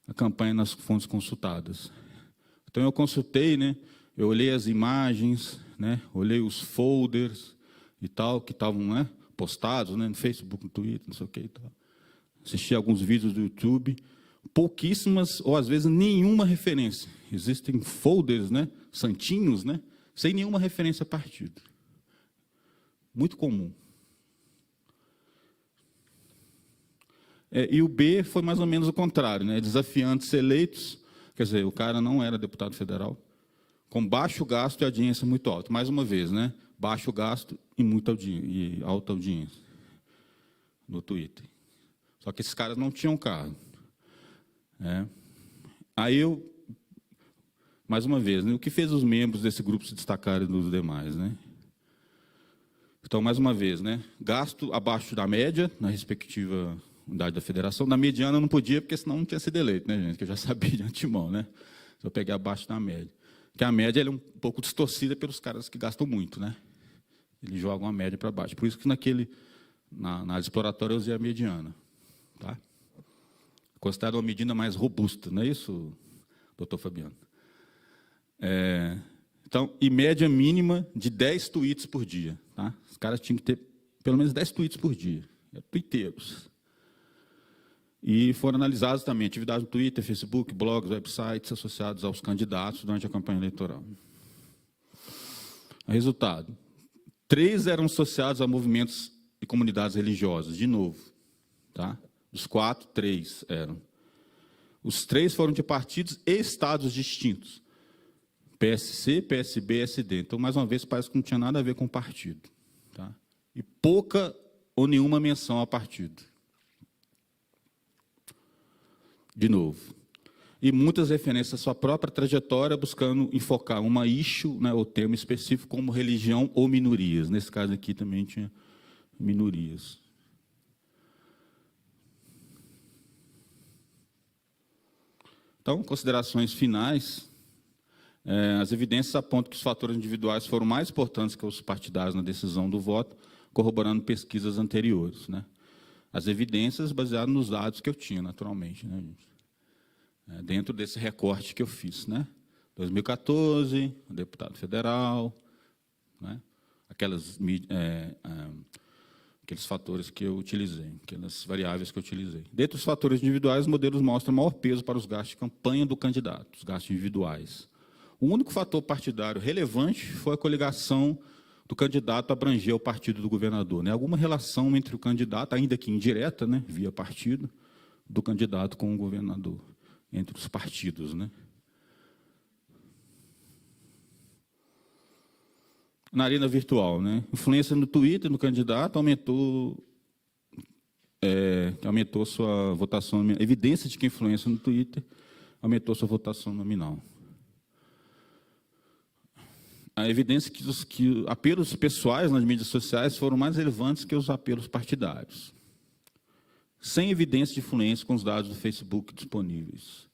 a campanha nas fontes consultadas. Então, eu consultei, né, eu olhei as imagens, né, olhei os folders e tal, que estavam, né, postados, né, no Facebook, no Twitter, não sei o que e tal. Assisti alguns vídeos do YouTube, pouquíssimas, ou às vezes nenhuma referência. Existem folders, né, santinhos, né, sem nenhuma referência a partido. Muito comum. E o B foi mais ou menos o contrário, né, desafiantes eleitos, quer dizer, o cara não era deputado federal, com baixo gasto e audiência muito alta. Mais uma vez, né, baixo gasto e alta audiência no Twitter. Só que esses caras não tinham cargo. Aí mais uma vez, né, o que fez os membros desse grupo se destacarem dos demais? Né? Então, mais uma vez, né, gasto abaixo da média, na respectiva unidade da federação. Na mediana eu não podia, porque senão não tinha sido eleito, né, gente? Que eu já sabia de antemão, né? Se eu peguei abaixo da média. Porque a média ela é um pouco distorcida pelos caras que gastam muito, né? Eles jogam a média para baixo. Por isso que na exploratória eu usei a mediana. Tá? Considerada uma medida mais robusta, não é isso, doutor Fabiano? Então, e média mínima de 10 tweets por dia. Tá? Os caras tinham que ter pelo menos 10 tweets por dia. Twitteiros. E foram analisados também atividades no Twitter, Facebook, blogs, websites associados aos candidatos durante a campanha eleitoral. Resultado: 3 eram associados a movimentos e comunidades religiosas, de novo. Tá? Dos 4, 3 eram. Os 3 foram de partidos e estados distintos. PSC, PSB e SD. Então, mais uma vez, parece que não tinha nada a ver com o partido. Tá? e pouca ou nenhuma menção a partido. De novo. E muitas referências à sua própria trajetória, buscando enfocar uma issue, né, ou termo específico, como religião ou minorias. Nesse caso aqui também tinha minorias. Então, considerações finais. As evidências apontam que os fatores individuais foram mais importantes que os partidários na decisão do voto, corroborando pesquisas anteriores, né? As evidências baseadas nos dados que eu tinha, naturalmente, né, gente? Dentro desse recorte que eu fiz, né? 2014, deputado federal, né? Aqueles fatores que eu utilizei, aquelas variáveis que eu utilizei. Dentre os fatores individuais, os modelos mostram maior peso para os gastos de campanha do candidato, os gastos individuais. O único fator partidário relevante foi a coligação do candidato abranger o partido do governador, né? Alguma relação entre o candidato, ainda que indireta, né, via partido, do candidato com o governador, entre os partidos, né? Na arena virtual, né? Influência no Twitter, no candidato, aumentou sua votação nominal. Evidência de que influência no Twitter aumentou sua votação nominal. A evidência que apelos pessoais nas mídias sociais foram mais relevantes que os apelos partidários, sem evidência de influência com os dados do Facebook disponíveis,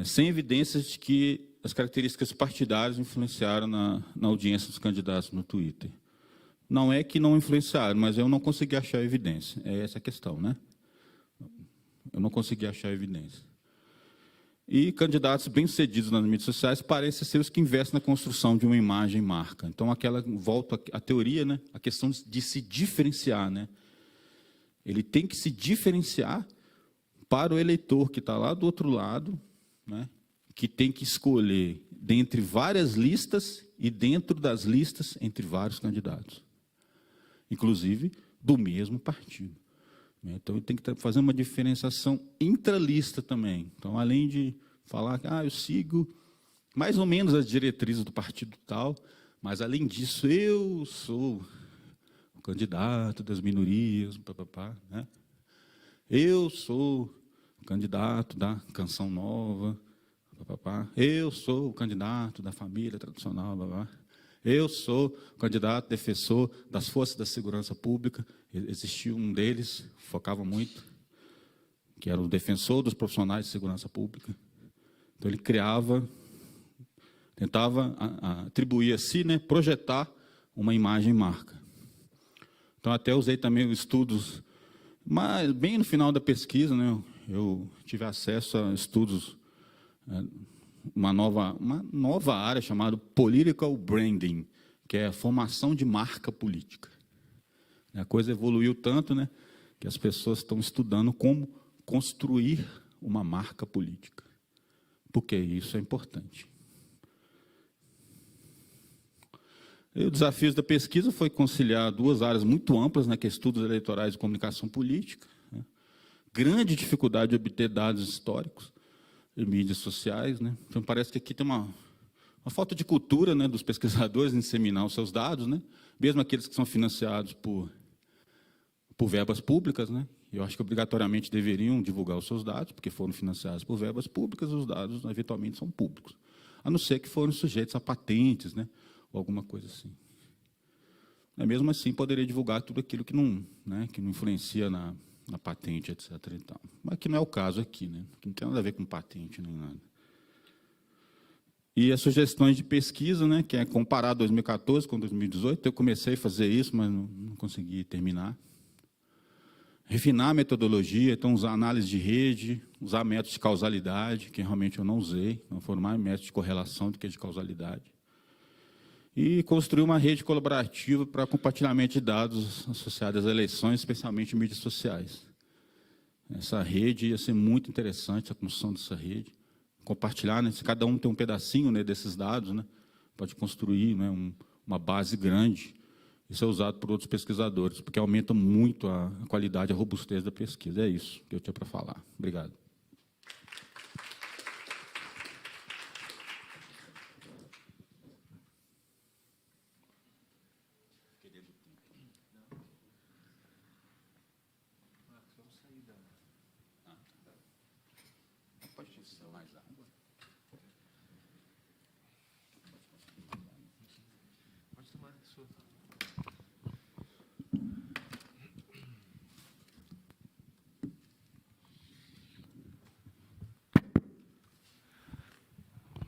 sem evidências de que as características partidárias influenciaram na audiência dos candidatos no Twitter. Não é que não influenciaram, mas eu não consegui achar evidência. É essa a questão, né? Eu não consegui achar evidência. E candidatos bem-sucedidos nas mídias sociais parecem ser os que investem na construção de uma imagem marca. Então, volta à teoria, né? A questão de se diferenciar, né? Ele tem que se diferenciar para o eleitor que está lá do outro lado, né? Que tem que escolher dentre várias listas e dentro das listas entre vários candidatos, inclusive do mesmo partido. Então, ele tem que fazer uma diferenciação intralista também. Então, além de falar que eu sigo mais ou menos as diretrizes do partido tal, mas, além disso, eu sou o candidato das minorias, né? Eu sou o candidato da Canção Nova, eu sou o candidato da família tradicional, eu sou o candidato defensor das forças da segurança pública. Existia um deles, focava muito, que era o defensor dos profissionais de segurança pública. Então, ele tentava atribuir a si, né, projetar uma imagem marca. Então, até usei também os estudos, mas bem no final da pesquisa, né, eu tive acesso a estudos, uma nova área chamada Political Branding, que é a formação de marca política. A coisa evoluiu tanto, né, que as pessoas estão estudando como construir uma marca política, porque isso é importante. E o desafio da pesquisa foi conciliar duas áreas muito amplas, né, que é estudos eleitorais e comunicação política, né, grande dificuldade de obter dados históricos e mídias sociais, né. Então, parece que aqui tem uma falta de cultura, né, dos pesquisadores em disseminar os seus dados, né, mesmo aqueles que são financiados por verbas públicas, né. Eu acho que obrigatoriamente deveriam divulgar os seus dados, porque foram financiados por verbas públicas, os dados eventualmente são públicos, a não ser que foram sujeitos a patentes, né, ou alguma coisa assim. Mesmo assim, poderia divulgar tudo aquilo que não influencia na patente, etc. E tal. Mas que não é o caso aqui, né, que não tem nada a ver com patente nem nada. E as sugestões de pesquisa, né, que é comparar 2014 com 2018, eu comecei a fazer isso, mas não consegui terminar. Refinar a metodologia, então usar análise de rede, usar métodos de causalidade, que realmente eu não usei, não foram mais métodos de correlação do que de causalidade. E construir uma rede colaborativa para compartilhamento de dados associados às eleições, especialmente em mídias sociais. Essa rede ia ser muito interessante, a construção dessa rede. Compartilhar, né, se cada um tem um pedacinho, né, desses dados, né, pode construir, né, uma base grande. Isso é usado por outros pesquisadores, porque aumenta muito a qualidade e a robustez da pesquisa. É isso que eu tinha para falar. Obrigado.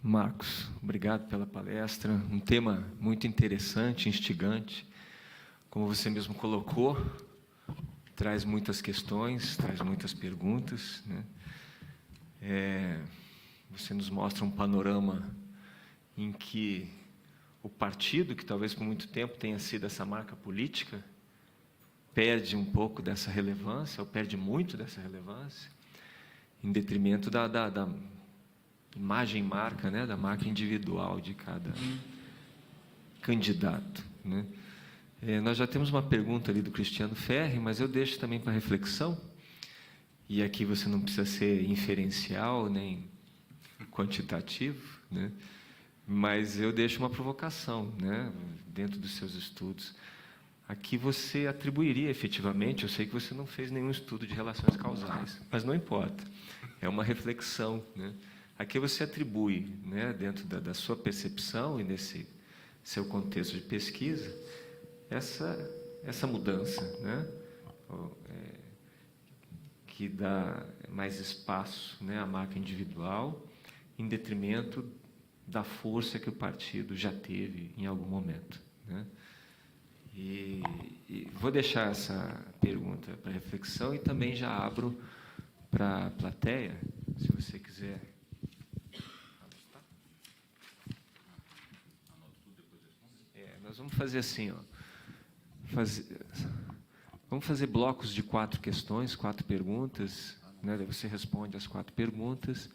Marcos, obrigado pela palestra. Um tema muito interessante, instigante. Como você mesmo colocou, traz muitas questões, traz muitas perguntas, né? Você nos mostra um panorama em que o partido, que talvez por muito tempo tenha sido essa marca política, perde um pouco dessa relevância, ou perde muito dessa relevância, em detrimento da imagem marca, né, da marca individual de cada candidato, né? Nós já temos uma pergunta ali do Cristiano Ferri, mas eu deixo também para reflexão, e aqui você não precisa ser inferencial nem quantitativo, né? Mas eu deixo uma provocação, né, dentro dos seus estudos. Aqui você atribuiria efetivamente, eu sei que você não fez nenhum estudo de relações causais, mas não importa, é uma reflexão, né? Aqui você atribui, né, dentro da sua percepção e nesse seu contexto de pesquisa, essa mudança, né, que dá mais espaço, né, à marca individual, em detrimento da força que o partido já teve em algum momento, né? E vou deixar essa pergunta para reflexão e também já abro para a plateia, se você quiser. Nós vamos fazer assim, ó. Vamos fazer blocos de 4 questões, 4 perguntas, né? Daí você responde as 4 perguntas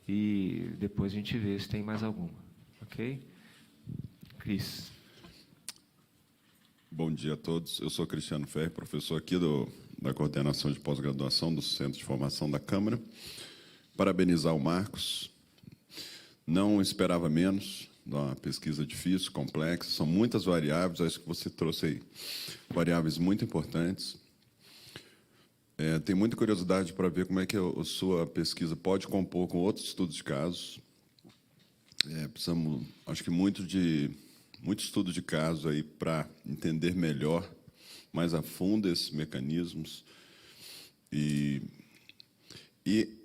e depois a gente vê se tem mais alguma, ok? Cris. Bom dia a todos. Eu sou Cristiano Ferri, professor aqui da coordenação de pós-graduação do Centro de Formação da Câmara. Parabenizar o Marcos. Não esperava menos. Uma pesquisa difícil, complexa. São muitas variáveis. Acho que você trouxe aí variáveis muito importantes. Tenho muita curiosidade para ver como é que a sua pesquisa pode compor com outros estudos de casos. Precisamos, acho que muito estudo de caso aí para entender melhor, mais a fundo esses mecanismos. E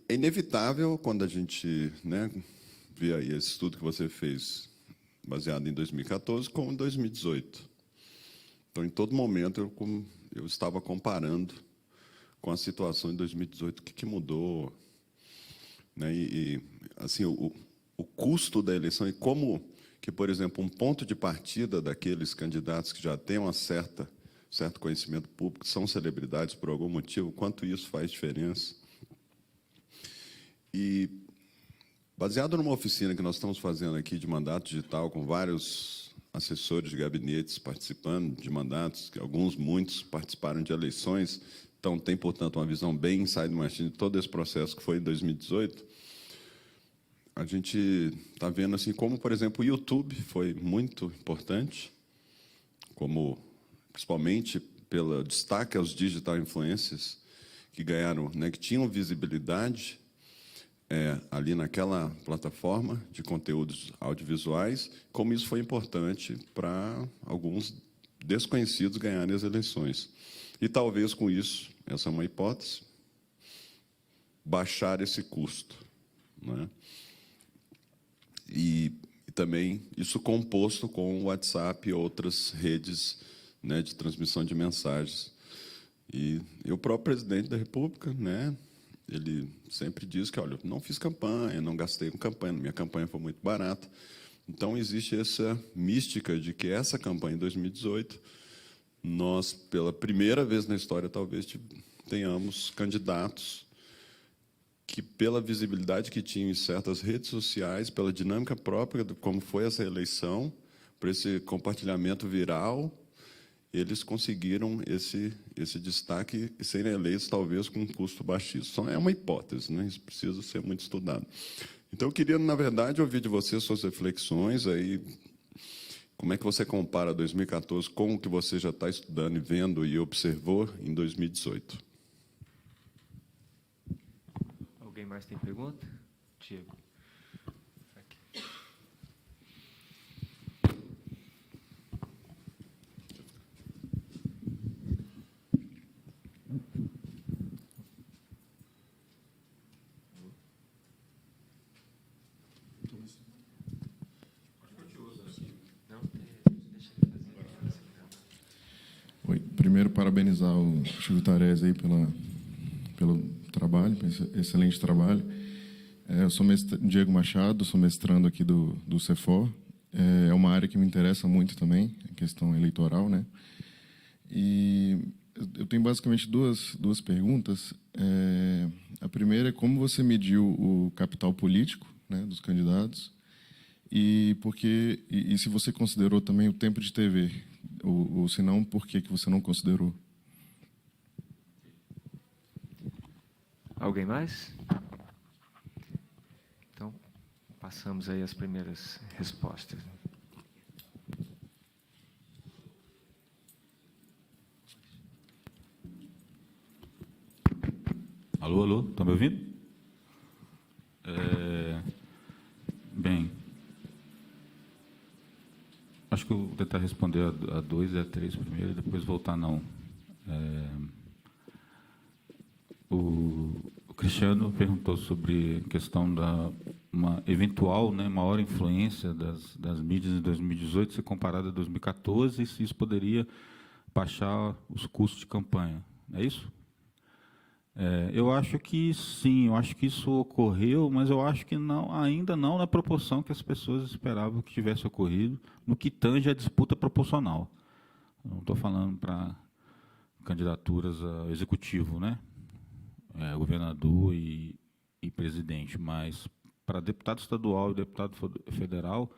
é inevitável, quando a gente, né, vê aí esse estudo que você fez, baseado em 2014, com 2018. Então, em todo momento, eu estava comparando com a situação em 2018, o que mudou, né? Assim, o custo da eleição e como que, por exemplo, um ponto de partida daqueles candidatos que já têm certo conhecimento público, são celebridades por algum motivo, quanto isso faz diferença. E, baseado numa oficina que nós estamos fazendo aqui de mandato digital, com vários assessores de gabinetes participando de mandatos, que muitos participaram de eleições, então tem, portanto, uma visão bem inside machine de todo esse processo que foi em 2018, a gente está vendo assim como, por exemplo, o YouTube foi muito importante, como principalmente pelo destaque aos digital influencers que ganharam, né, que tinham visibilidade ali naquela plataforma de conteúdos audiovisuais, como isso foi importante para alguns desconhecidos ganharem as eleições. E talvez com isso, essa é uma hipótese, baixar esse custo, né? E também isso composto com o WhatsApp e outras redes, né, de transmissão de mensagens. E o próprio presidente da República, né, ele sempre diz que, olha, eu não fiz campanha, não gastei com campanha, minha campanha foi muito barata. Então, existe essa mística de que essa campanha em 2018, nós, pela primeira vez na história, talvez tenhamos candidatos que, pela visibilidade que tinham em certas redes sociais, pela dinâmica própria de como foi essa eleição, por esse compartilhamento viral, eles conseguiram esse destaque e serem eleitos, talvez, com um custo baixíssimo. É uma hipótese, né? Isso precisa ser muito estudado. Então, eu queria, na verdade, ouvir de você suas reflexões, aí, como é que você compara 2014 com o que você já está estudando e vendo e observou em 2018? Alguém mais mais tem pergunta? Diego. Aqui. Oi, primeiro parabenizar o Chico Tarese aí pelo trabalho, pelo excelente trabalho. Eu sou Diego Machado, sou mestrando aqui do CEFOR. É uma área que me interessa muito também, a questão eleitoral, né? E eu tenho basicamente duas perguntas. A primeira é como você mediu o capital político, né, dos candidatos, e se você considerou também o tempo de TV, ou se não, por que você não considerou? Alguém mais? Então, passamos aí as primeiras respostas. Alô, alô, estão me ouvindo? Bem, acho que eu vou tentar responder a 2 e a 3 primeiro, e depois voltar não. O Cristiano perguntou sobre a questão da uma eventual, né, maior influência das mídias em 2018 se comparada a 2014, e se isso poderia baixar os custos de campanha. É isso? Eu acho que sim, eu acho que isso ocorreu, mas eu acho que não, ainda não na proporção que as pessoas esperavam que tivesse ocorrido, no que tange a disputa proporcional. Eu não estou falando para candidaturas ao executivo, né? Governador e presidente, mas para deputado estadual e deputado federal,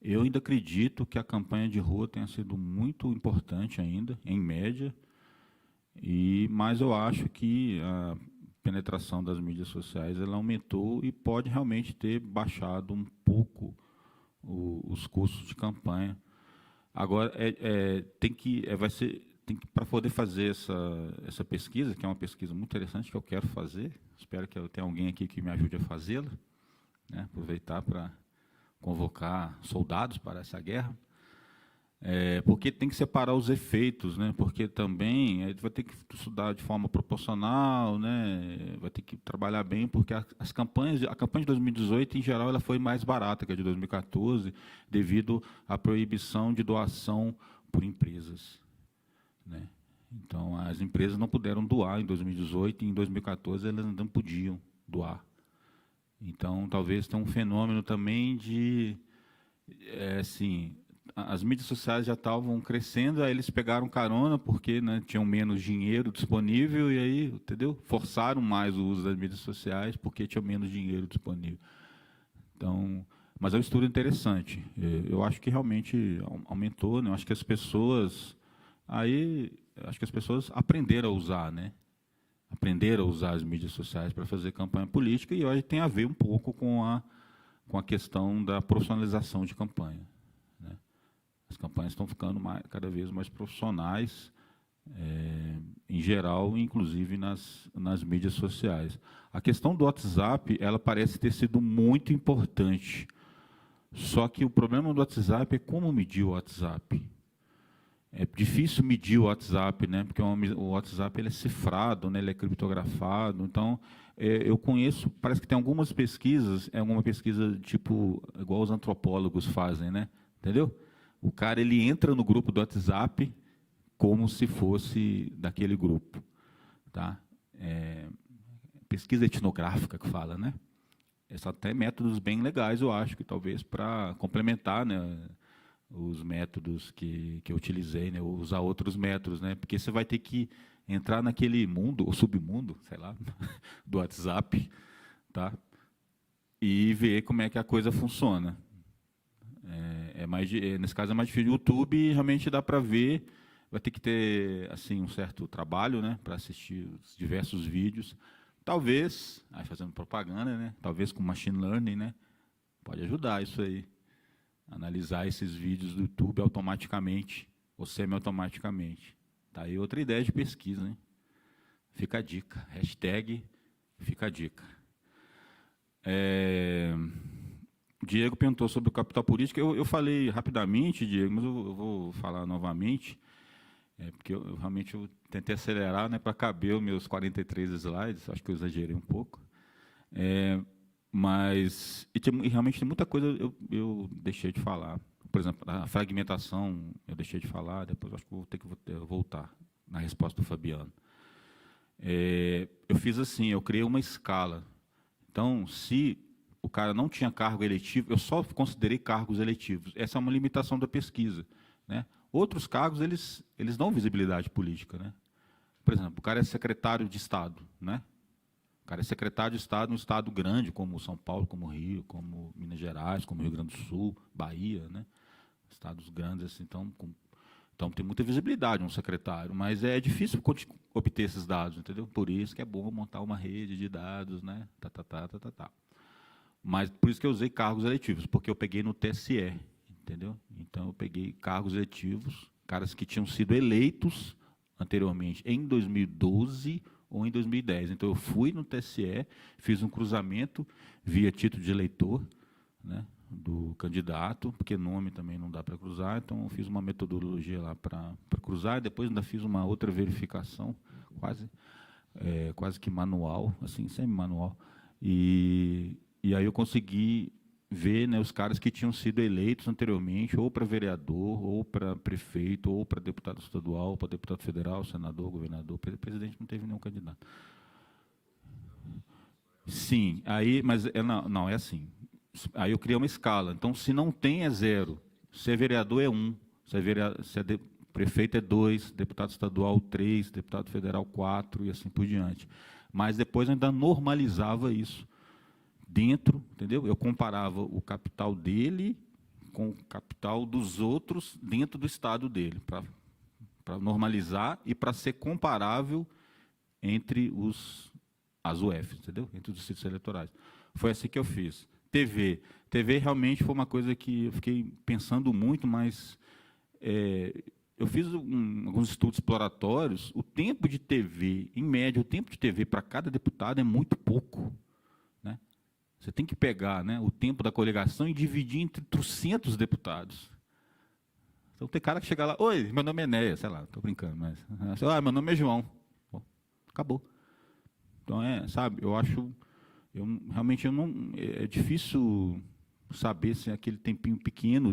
eu ainda acredito que a campanha de rua tenha sido muito importante ainda, em média, mas eu acho que a penetração das mídias sociais ela aumentou e pode realmente ter baixado um pouco os custos de campanha. Agora, para poder fazer essa pesquisa, que é uma pesquisa muito interessante que eu quero fazer, espero que eu tenha alguém aqui que me ajude a fazê-la, né? Aproveitar para convocar soldados para essa guerra. Porque tem que separar os efeitos, né? Porque também vai ter que estudar de forma proporcional, né? Vai ter que trabalhar bem, porque a campanha de 2018, em geral, ela foi mais barata que a de 2014, devido à proibição de doação por empresas, né? Então, as empresas não puderam doar em 2018 e em 2014 elas não podiam doar. Então, talvez tenha um fenômeno também de, assim, as mídias sociais já estavam crescendo, aí eles pegaram carona porque, né, tinham menos dinheiro disponível e aí, entendeu? Forçaram mais o uso das mídias sociais porque tinham menos dinheiro disponível. Então, mas é um estudo interessante. Eu acho que realmente aumentou, né? Eu acho que as pessoas aprenderam a usar, né? Aprenderam a usar as mídias sociais para fazer campanha política, e hoje tem a ver um pouco com a questão da profissionalização de campanha, né? As campanhas estão ficando cada vez mais profissionais, em geral, inclusive nas mídias sociais. A questão do WhatsApp, ela parece ter sido muito importante. Só que o problema do WhatsApp é como medir o WhatsApp. É difícil medir o WhatsApp, né? Porque o WhatsApp ele é cifrado, né? Ele é criptografado. Então, eu conheço, parece que tem algumas pesquisas, uma pesquisa tipo igual os antropólogos fazem, né? Entendeu? O cara ele entra no grupo do WhatsApp como se fosse daquele grupo, tá? Pesquisa etnográfica que fala, né? São até métodos bem legais, eu acho, que talvez para complementar, né, os métodos que eu utilizei, né, usar outros métodos, né? Porque você vai ter que entrar naquele mundo, ou submundo, sei lá, do WhatsApp, tá? E ver como é que a coisa funciona. Nesse caso é mais difícil. O YouTube realmente dá para ver, vai ter que ter assim um certo trabalho, né, para assistir os diversos vídeos. Talvez, fazendo propaganda, né, talvez com machine learning, né, pode ajudar isso aí. Analisar esses vídeos do YouTube automaticamente ou semi-automaticamente. Tá aí outra ideia de pesquisa, né? Fica a dica. Hashtag fica a dica. O Diego perguntou sobre o capital político. Eu falei rapidamente, Diego, mas eu vou falar novamente, porque realmente eu tentei acelerar, né, para caber os meus 43 slides, acho que eu exagerei um pouco. Mas realmente tem muita coisa eu deixei de falar. Por exemplo, a fragmentação eu deixei de falar, depois acho que vou ter que voltar na resposta do Fabiano. Eu fiz assim, eu criei uma escala. Então, se o cara não tinha cargo eletivo, eu só considerei cargos eletivos. Essa é uma limitação da pesquisa, né? Outros cargos, eles dão visibilidade política, né? Por exemplo, o cara é secretário de Estado, né? O cara é secretário de Estado num estado grande, como São Paulo, como Rio, como Minas Gerais, como Rio Grande do Sul, Bahia, né? Estados grandes, assim, então tem muita visibilidade um secretário, mas é difícil obter esses dados, entendeu? Por isso que é bom montar uma rede de dados, né? Mas por isso que eu usei cargos eletivos, porque eu peguei no TSE, entendeu? Então eu peguei cargos eletivos, caras que tinham sido eleitos anteriormente em 2012 ou em 2010. Então eu fui no TSE, fiz um cruzamento via título de eleitor, né, do candidato, porque nome também não dá para cruzar, então eu fiz uma metodologia lá para cruzar, e depois ainda fiz uma outra verificação, quase que manual, assim, semi-manual, e aí eu consegui ver, né, os caras que tinham sido eleitos anteriormente, ou para vereador, ou para prefeito, ou para deputado estadual, ou para deputado federal, senador, governador, presidente não teve nenhum candidato. Sim, mas não, é assim. Aí eu criei uma escala. Então, se não tem, é 0. Se é vereador, é 1. Se é prefeito, é 2. Deputado estadual, 3. Deputado federal, 4. E assim por diante. Mas depois ainda normalizava isso dentro, entendeu? Eu comparava o capital dele com o capital dos outros dentro do estado dele, para normalizar e para ser comparável entre as UFs, entendeu? Entre os distritos eleitorais. Foi assim que eu fiz. TV realmente foi uma coisa que eu fiquei pensando muito, mas eu fiz alguns estudos exploratórios. O tempo de TV, em média, o tempo de TV para cada deputado é muito pouco, né? Você tem que pegar, né, o tempo da coligação e dividir entre 300 deputados. Então tem cara que chega lá, oi, meu nome é Enéas, sei lá, estou brincando, mas meu nome é João. Bom, acabou. Então sabe, realmente é difícil saber se aquele tempinho pequeno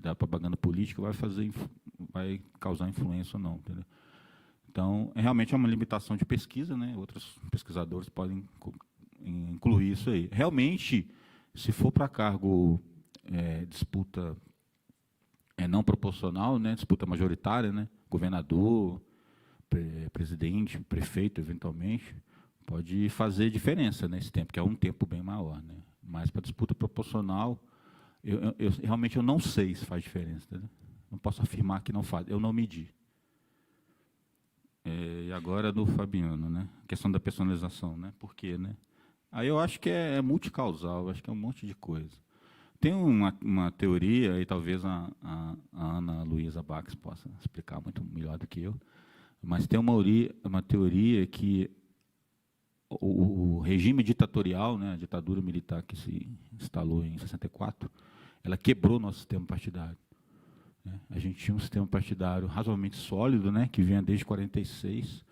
da propaganda política vai causar influência ou não, entendeu? Então, realmente é uma limitação de pesquisa, né? Outros pesquisadores podem incluir isso aí. Realmente, se for para cargo disputa não proporcional, né? Disputa majoritária, né? Governador, presidente, prefeito, eventualmente, pode fazer diferença nesse tempo, que é um tempo bem maior, né? Mas para disputa proporcional, realmente eu não sei se faz diferença, entendeu? Não posso afirmar que não faz, eu não medi. E agora do Fabiano, né? A questão da personalização, né? Por quê, né? Aí eu acho que é multicausal, acho que é um monte de coisa. Tem uma teoria, e talvez a Ana Luísa Bax possa explicar muito melhor do que eu, mas tem uma teoria que o regime ditatorial, né, a ditadura militar que se instalou em 64, ela quebrou nosso sistema partidário. Né? A gente tinha um sistema partidário razoavelmente sólido, né, que vinha desde 46,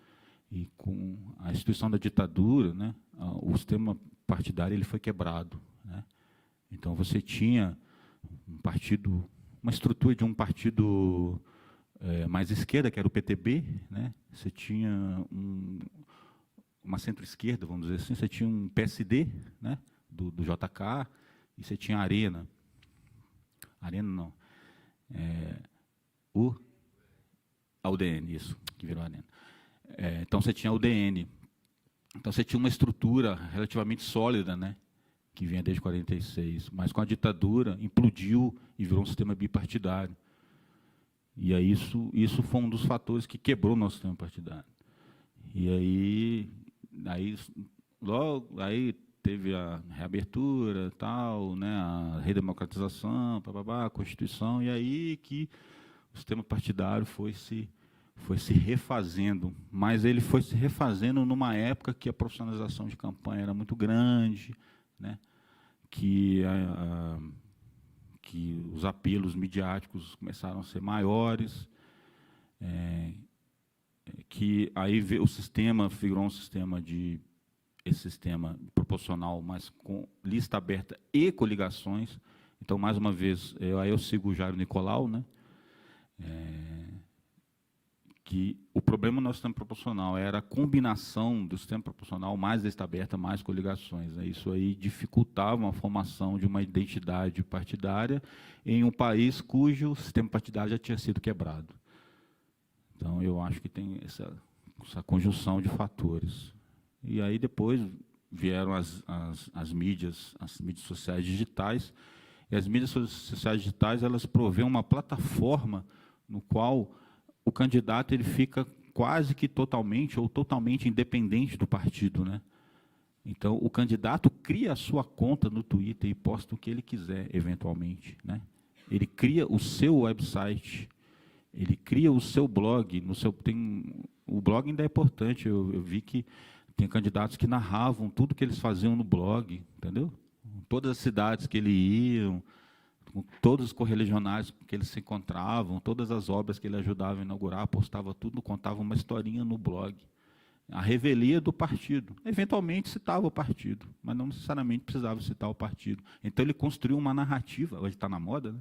e com a instituição da ditadura, né, o sistema partidário ele foi quebrado. Né? Então você tinha uma estrutura de um partido mais esquerda, que era o PTB, né? Você tinha uma centro-esquerda, vamos dizer assim, você tinha um PSD, né, do JK, e você tinha a Arena não, a UDN, isso, que virou a Arena. Então você tinha a UDN, então você tinha uma estrutura relativamente sólida, né, que vinha desde 46, mas com a ditadura implodiu e virou um sistema bipartidário. E aí isso foi um dos fatores que quebrou o nosso sistema partidário. E aí teve a reabertura, tal, né, a redemocratização, a Constituição, e aí que o sistema partidário foi se refazendo, mas ele foi se refazendo numa época que a profissionalização de campanha era muito grande, né, que os apelos midiáticos começaram a ser maiores, que aí o sistema virou um sistema esse sistema proporcional, mas com lista aberta e coligações. Então, mais uma vez, aí eu sigo o Jairo Nicolau, né, que o problema no sistema proporcional era a combinação do sistema proporcional mais lista aberta, mais coligações, né? Isso aí dificultava a formação de uma identidade partidária em um país cujo sistema partidário já tinha sido quebrado. Então, eu acho que tem essa conjunção de fatores. E aí, depois, vieram as mídias sociais digitais, e as mídias sociais digitais, elas provêem uma plataforma no qual o candidato ele fica quase que totalmente ou totalmente independente do partido, né? Então, o candidato cria a sua conta no Twitter e posta o que ele quiser, eventualmente, né? Ele cria o seu website, ele cria o seu blog. O blog ainda é importante. Eu vi que tem candidatos que narravam tudo que eles faziam no blog, entendeu? Todas as cidades que ele ia, com todos os correligionários que eles se encontravam, todas as obras que ele ajudava a inaugurar, postava tudo, contava uma historinha no blog. A revelia do partido. Eventualmente citava o partido, mas não necessariamente precisava citar o partido. Então ele construiu uma narrativa, hoje está na moda, né?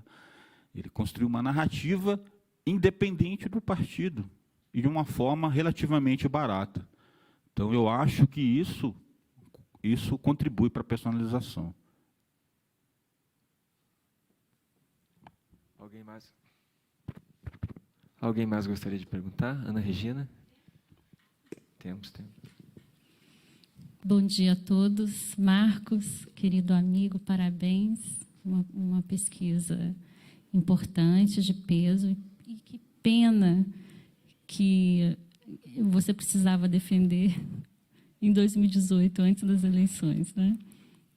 Ele construiu uma narrativa independente do partido e de uma forma relativamente barata. Então eu acho que isso contribui para a personalização. Alguém mais gostaria de perguntar? Ana Regina? Temos. Bom dia a todos. Marcos, querido amigo, parabéns. Uma pesquisa importante, de peso. E que pena que você precisava defender em 2018, antes das eleições, né?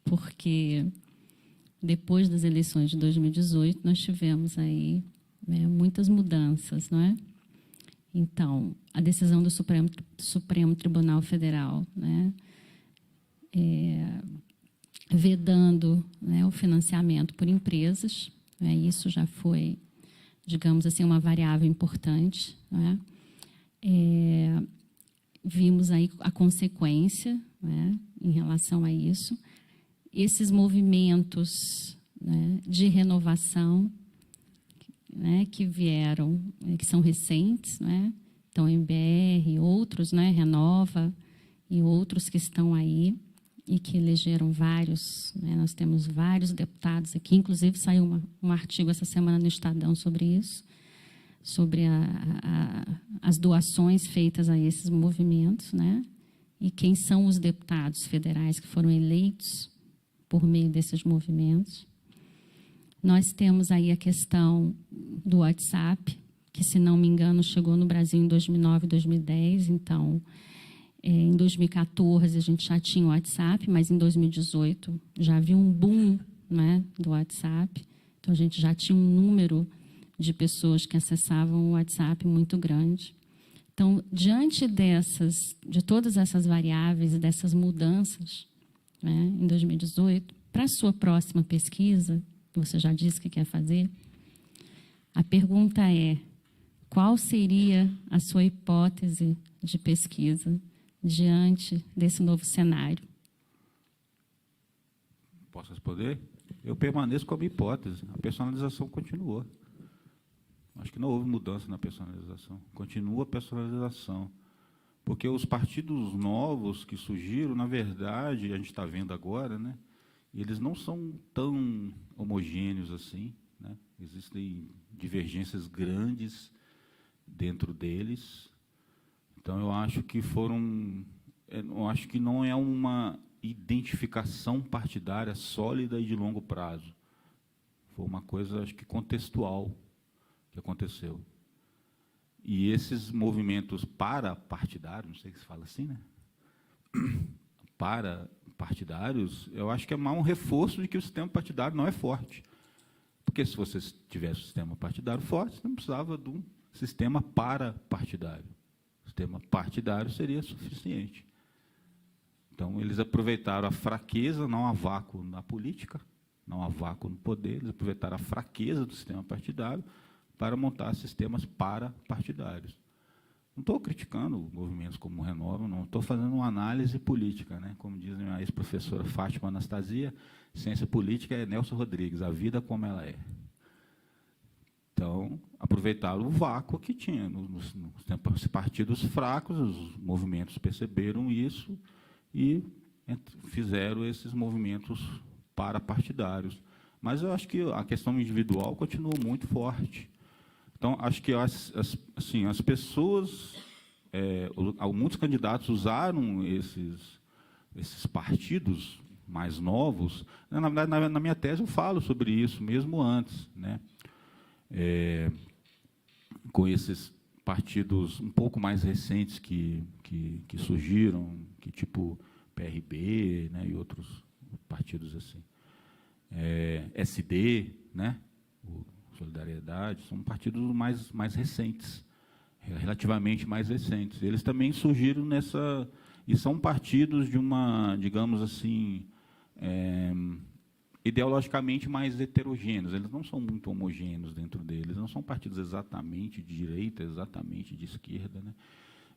Porque depois das eleições de 2018, nós tivemos aí, né, muitas mudanças, não é? Então, a decisão do Supremo Tribunal Federal, né, vedando, né, o financiamento por empresas, né, isso já foi, digamos assim, uma variável importante, né? Vimos aí a consequência, né, em relação a isso. Esses movimentos, né, de renovação, né, que vieram, que são recentes, né? Então, MBR, outros, né, Renova, e outros que estão aí, e que elegeram vários, né? Nós temos vários deputados aqui, inclusive saiu um artigo essa semana no Estadão sobre isso, sobre as doações feitas a esses movimentos, né? E quem são os deputados federais que foram eleitos por meio desses movimentos. Nós temos aí a questão do WhatsApp, que, se não me engano, chegou no Brasil em 2009, 2010. Então, em 2014, a gente já tinha o WhatsApp, mas em 2018 já havia um boom, né, do WhatsApp. Então, a gente já tinha um número de pessoas que acessavam o WhatsApp muito grande. Então, diante de todas essas variáveis e dessas mudanças, né, em 2018, para a sua próxima pesquisa, que você já disse que quer fazer, a pergunta é: qual seria a sua hipótese de pesquisa diante desse novo cenário? Posso responder? Eu permaneço com a minha hipótese. A personalização continuou. Acho que não houve mudança na personalização. Continua a personalização. Porque os partidos novos que surgiram, na verdade, a gente está vendo agora, né, eles não são tão homogêneos assim, né? Existem divergências grandes dentro deles. Então, eu acho que não é uma identificação partidária sólida e de longo prazo. Foi uma coisa, acho que, contextual que aconteceu. E esses movimentos para-partidários, não sei se fala assim, né? Para-partidários, eu acho que é mais um reforço de que o sistema partidário não é forte. Porque se você tivesse um sistema partidário forte, você não precisava de um sistema para-partidário. O sistema partidário seria suficiente. Então, eles aproveitaram a fraqueza, não há vácuo na política, não há vácuo no poder, eles aproveitaram a fraqueza do sistema partidário para montar sistemas parapartidários. Não estou criticando movimentos como o Renova, não estou fazendo uma análise política, né? Como diz a ex-professora Fátima Anastasia, ciência política é Nelson Rodrigues, a vida como ela é. Então, aproveitaram o vácuo que tinha nos partidos fracos, os movimentos perceberam isso e fizeram esses movimentos parapartidários. Mas eu acho que a questão individual continua muito forte. Então, acho que as pessoas, muitos candidatos usaram esses partidos mais novos. Na verdade, na minha tese eu falo sobre isso, mesmo antes, né? Com esses partidos um pouco mais recentes que surgiram, que tipo PRB, né, e outros partidos assim. SD, né? Solidariedade, são partidos mais recentes, relativamente mais recentes. Eles também surgiram nessa... E são partidos de uma, digamos assim, ideologicamente mais heterogêneos. Eles não são muito homogêneos dentro deles, não são partidos exatamente de direita, exatamente de esquerda, né?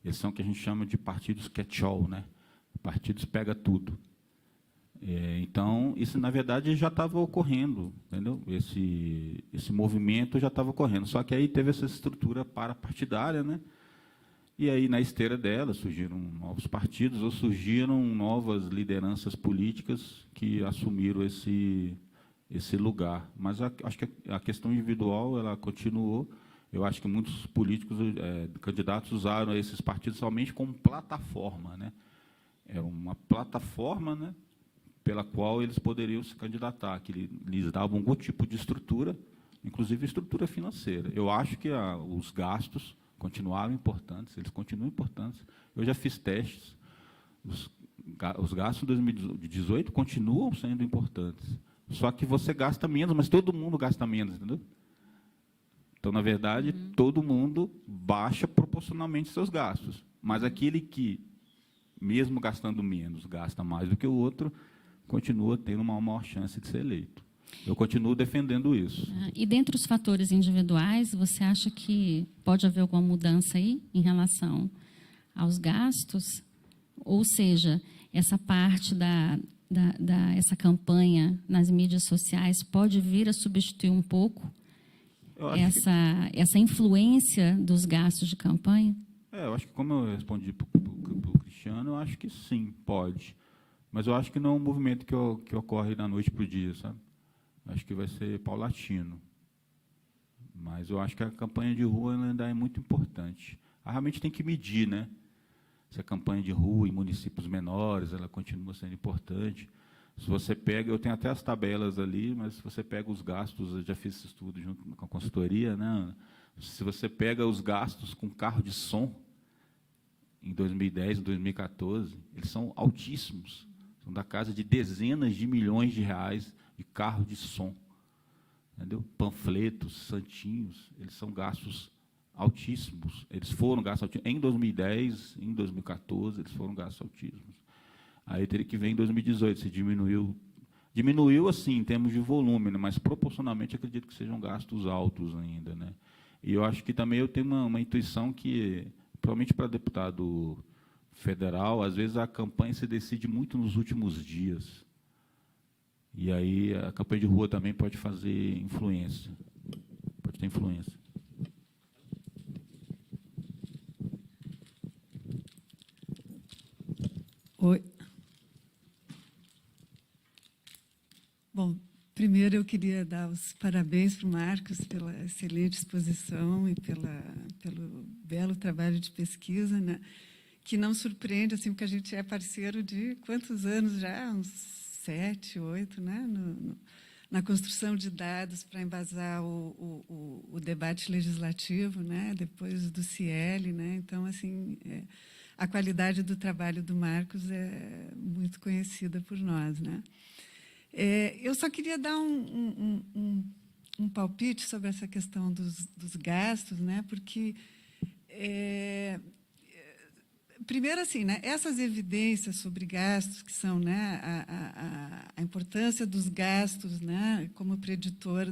Eles são o que a gente chama de partidos catch-all, né? Partidos pega tudo. Então, isso, na verdade, já estava ocorrendo, entendeu? Esse movimento já estava ocorrendo. Só que aí teve essa estrutura parapartidária, né? E aí, na esteira dela, surgiram novos partidos ou surgiram novas lideranças políticas que assumiram esse lugar. Mas acho que a questão individual ela continuou. Eu acho que muitos políticos, candidatos, usaram esses partidos somente como plataforma, né? Era uma plataforma, né, pela qual eles poderiam se candidatar, que lhes davam algum tipo de estrutura, inclusive estrutura financeira. Eu acho que os gastos continuaram importantes, eles continuam importantes. Eu já fiz testes, os gastos de 2018 continuam sendo importantes, só que você gasta menos, mas todo mundo gasta menos, entendeu? Então, na verdade, todo mundo baixa proporcionalmente seus gastos, mas aquele que, mesmo gastando menos, gasta mais do que o outro, continua tendo uma maior chance de ser eleito. Eu continuo defendendo isso. E dentre os fatores individuais, você acha que pode haver alguma mudança aí em relação aos gastos? Ou seja, essa parte essa campanha nas mídias sociais pode vir a substituir um pouco essa influência dos gastos de campanha? Eu acho que, como eu respondi para o Cristiano, eu acho que sim, pode. Mas eu acho que não é um movimento que ocorre da noite para o dia, sabe? Acho que vai ser paulatino. Mas eu acho que a campanha de rua ainda é muito importante. Realmente tem que medir, né? Se a campanha de rua em municípios menores, ela continua sendo importante. Se você pega, eu tenho até as tabelas ali, mas se você pega os gastos, eu já fiz esse estudo junto com a consultoria, né? Se você pega os gastos com carro de som, em 2010, em 2014, eles são altíssimos. São da casa de dezenas de milhões de reais de carro de som. Entendeu? Panfletos, santinhos, eles são gastos altíssimos. Eles foram gastos altíssimos. Em 2010, em 2014, eles foram gastos altíssimos. Aí teria que ver em 2018, se diminuiu. Diminuiu, assim, em termos de volume, né? Mas proporcionalmente acredito que sejam gastos altos ainda, né? E eu acho que também eu tenho uma intuição que, provavelmente para deputado federal, às vezes a campanha se decide muito nos últimos dias. E aí a campanha de rua também pode fazer influência, pode ter influência. Oi. Bom, primeiro eu queria dar os parabéns para o Marcos pela excelente exposição e pelo belo trabalho de pesquisa, né? Que não surpreende, assim, porque a gente é parceiro de quantos anos já? Uns 7, 8, né? Na construção de dados para embasar o debate legislativo, né? Depois do CIEL, né? Então, assim, a qualidade do trabalho do Marcos é muito conhecida por nós, né? Eu só queria dar um palpite sobre essa questão dos gastos, né? Porque primeiro, assim, né, essas evidências sobre gastos, que são, né, a importância dos gastos, né, como preditor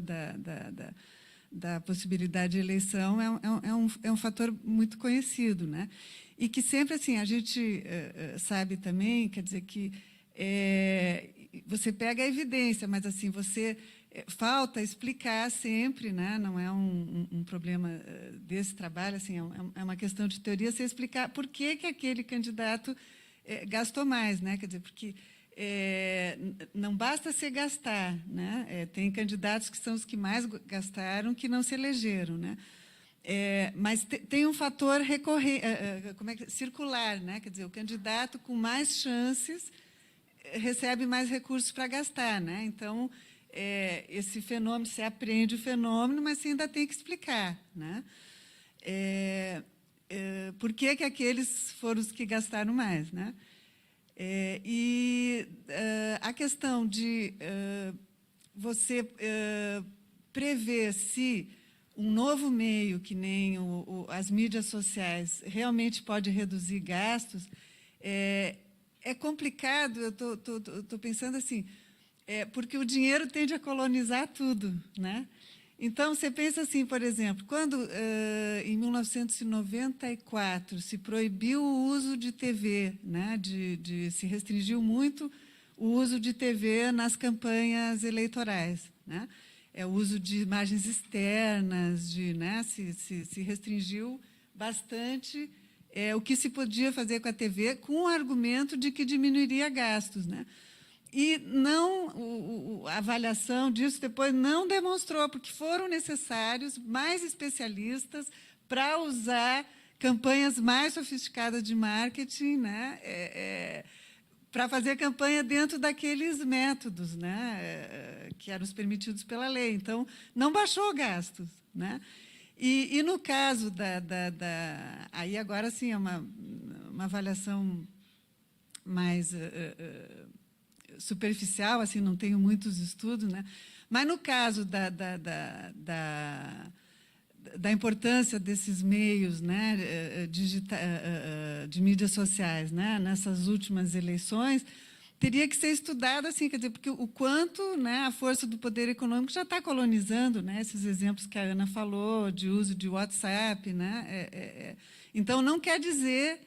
da possibilidade de eleição, é um fator muito conhecido, né? E que sempre, assim, a gente sabe também, quer dizer, que você pega a evidência, mas, assim, você falta explicar sempre, né? Não é um problema desse trabalho, assim, é uma questão de teoria, você explicar por que aquele candidato gastou mais, né? Quer dizer, porque não basta se gastar, né? Tem candidatos que são os que mais gastaram, que não se elegeram, né? Mas tem um fator circular, né? Quer dizer, o candidato com mais chances recebe mais recursos para gastar, né? Então, esse fenômeno, você aprende o fenômeno, mas você ainda tem que explicar, né? Por que aqueles foram os que gastaram mais, né? A questão de você prever se um novo meio, que nem as mídias sociais, realmente pode reduzir gastos, é complicado. Eu estou pensando assim, porque o dinheiro tende a colonizar tudo, né? Então, você pensa assim, por exemplo, quando, em 1994, se proibiu o uso de TV, né? Se restringiu muito o uso de TV nas campanhas eleitorais, né? O uso de imagens externas, né? Se restringiu bastante o que se podia fazer com a TV, com o argumento de que diminuiria gastos, né? E não, a avaliação disso depois não demonstrou, porque foram necessários mais especialistas para usar campanhas mais sofisticadas de marketing, né? Para fazer campanha dentro daqueles métodos, né? Que eram os permitidos pela lei. Então, não baixou gastos, né? E no caso aí agora sim é uma avaliação mais superficial, assim, não tenho muitos estudos, né? Mas no caso da importância desses meios, né, de mídias sociais, né, nessas últimas eleições, teria que ser estudado, assim, quer dizer, porque o quanto, né, a força do poder econômico já está colonizando, né, esses exemplos que a Ana falou, de uso de WhatsApp, né, então não quer dizer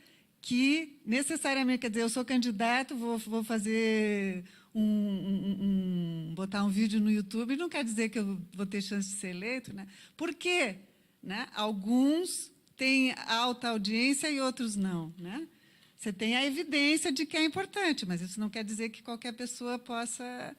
que necessariamente, quer dizer, eu sou candidato, vou fazer botar um vídeo no YouTube, não quer dizer que eu vou ter chance de ser eleito, né? Por quê? Né? Alguns têm alta audiência e outros não, né? Você tem a evidência de que é importante, mas isso não quer dizer que qualquer pessoa possa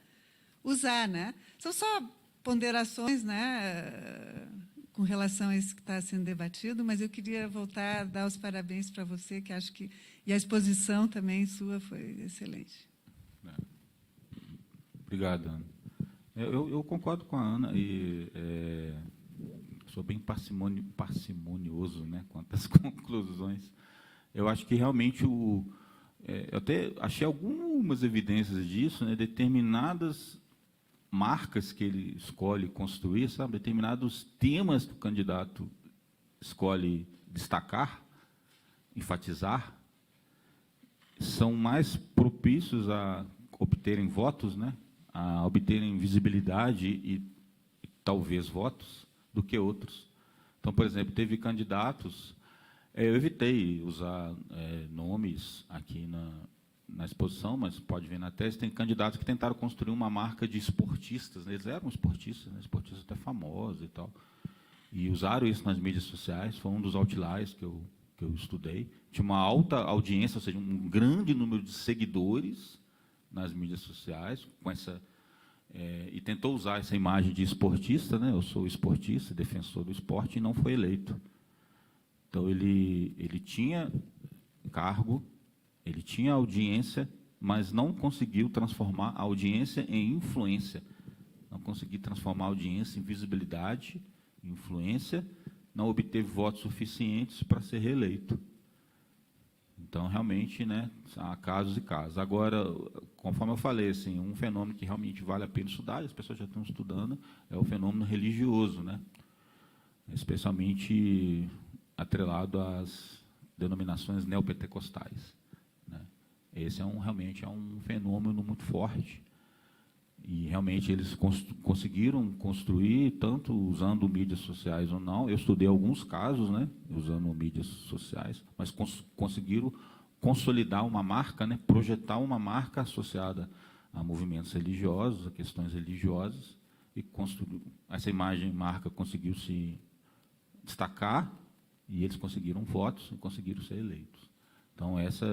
usar, né? São só ponderações, né, com relação a isso que está sendo debatido, mas eu queria voltar a dar os parabéns para você, que acho que... E a exposição também sua foi excelente. Obrigado, Ana. Eu concordo com a Ana e sou bem parcimonioso, né, quanto às conclusões. Eu acho que realmente eu até achei algumas evidências disso, né, determinadas marcas que ele escolhe construir, sabe, determinados temas que o candidato escolhe destacar, enfatizar, são mais propícios a obterem votos, né, a obterem visibilidade e talvez votos, do que outros. Então, por exemplo, teve candidatos, eu evitei usar nomes aqui na exposição, mas pode ver na tese, tem candidatos que tentaram construir uma marca de esportistas, né? Eles eram esportistas, né? Esportistas até famosos e tal, e usaram isso nas mídias sociais, foi um dos outliers que eu estudei. Tinha uma alta audiência, ou seja, um grande número de seguidores nas mídias sociais, com essa, e tentou usar essa imagem de esportista, né? Eu sou esportista, defensor do esporte, e não foi eleito. Então, ele tinha cargo, ele tinha audiência, mas não conseguiu transformar a audiência em influência. Não conseguiu transformar a audiência em visibilidade, em influência, não obteve votos suficientes para ser reeleito. Então, realmente, né, há casos e casos. Agora, conforme eu falei, assim, um fenômeno que realmente vale a pena estudar, e as pessoas já estão estudando, é o fenômeno religioso, né? Especialmente atrelado denominações neopentecostais, né? Esse realmente é um fenômeno muito forte. E realmente eles conseguiram construir, tanto usando mídias sociais ou não. Eu estudei alguns casos, né, usando mídias sociais, mas conseguiram consolidar uma marca, né, projetar uma marca associada a movimentos religiosos, a questões religiosas, e essa marca conseguiu se destacar, e eles conseguiram votos e conseguiram ser eleitos. Então, essa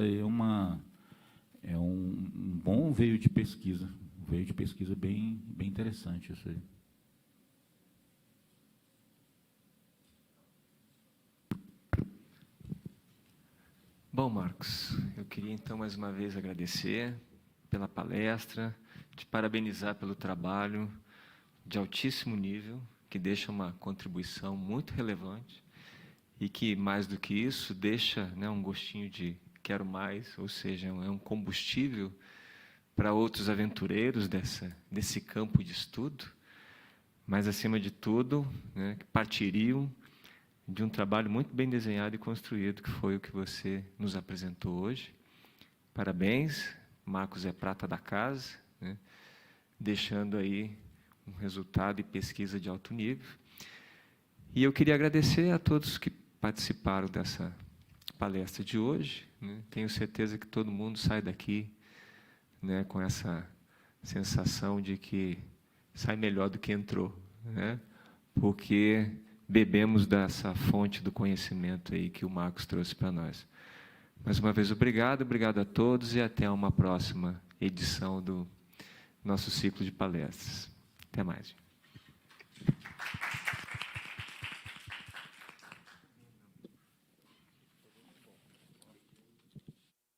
é um bom veio de pesquisa. Veio de pesquisa bem interessante isso aí. Bom, Marcos, eu queria então mais uma vez agradecer pela palestra, te parabenizar pelo trabalho de altíssimo nível, que deixa uma contribuição muito relevante e que, mais do que isso, deixa, né, um gostinho de quero mais, ou seja, é um combustível para outros aventureiros desse campo de estudo, mas, acima de tudo, né, que partiriam de um trabalho muito bem desenhado e construído, que foi o que você nos apresentou hoje. Parabéns, Marcos é prata da casa, né, deixando aí um resultado e pesquisa de alto nível. E eu queria agradecer a todos que participaram dessa palestra de hoje, né. Tenho certeza que todo mundo sai daqui, né, com essa sensação de que sai melhor do que entrou, né, porque bebemos dessa fonte do conhecimento aí que o Marcos trouxe para nós. Mais uma vez, obrigado a todos e até uma próxima edição do nosso ciclo de palestras. Até mais.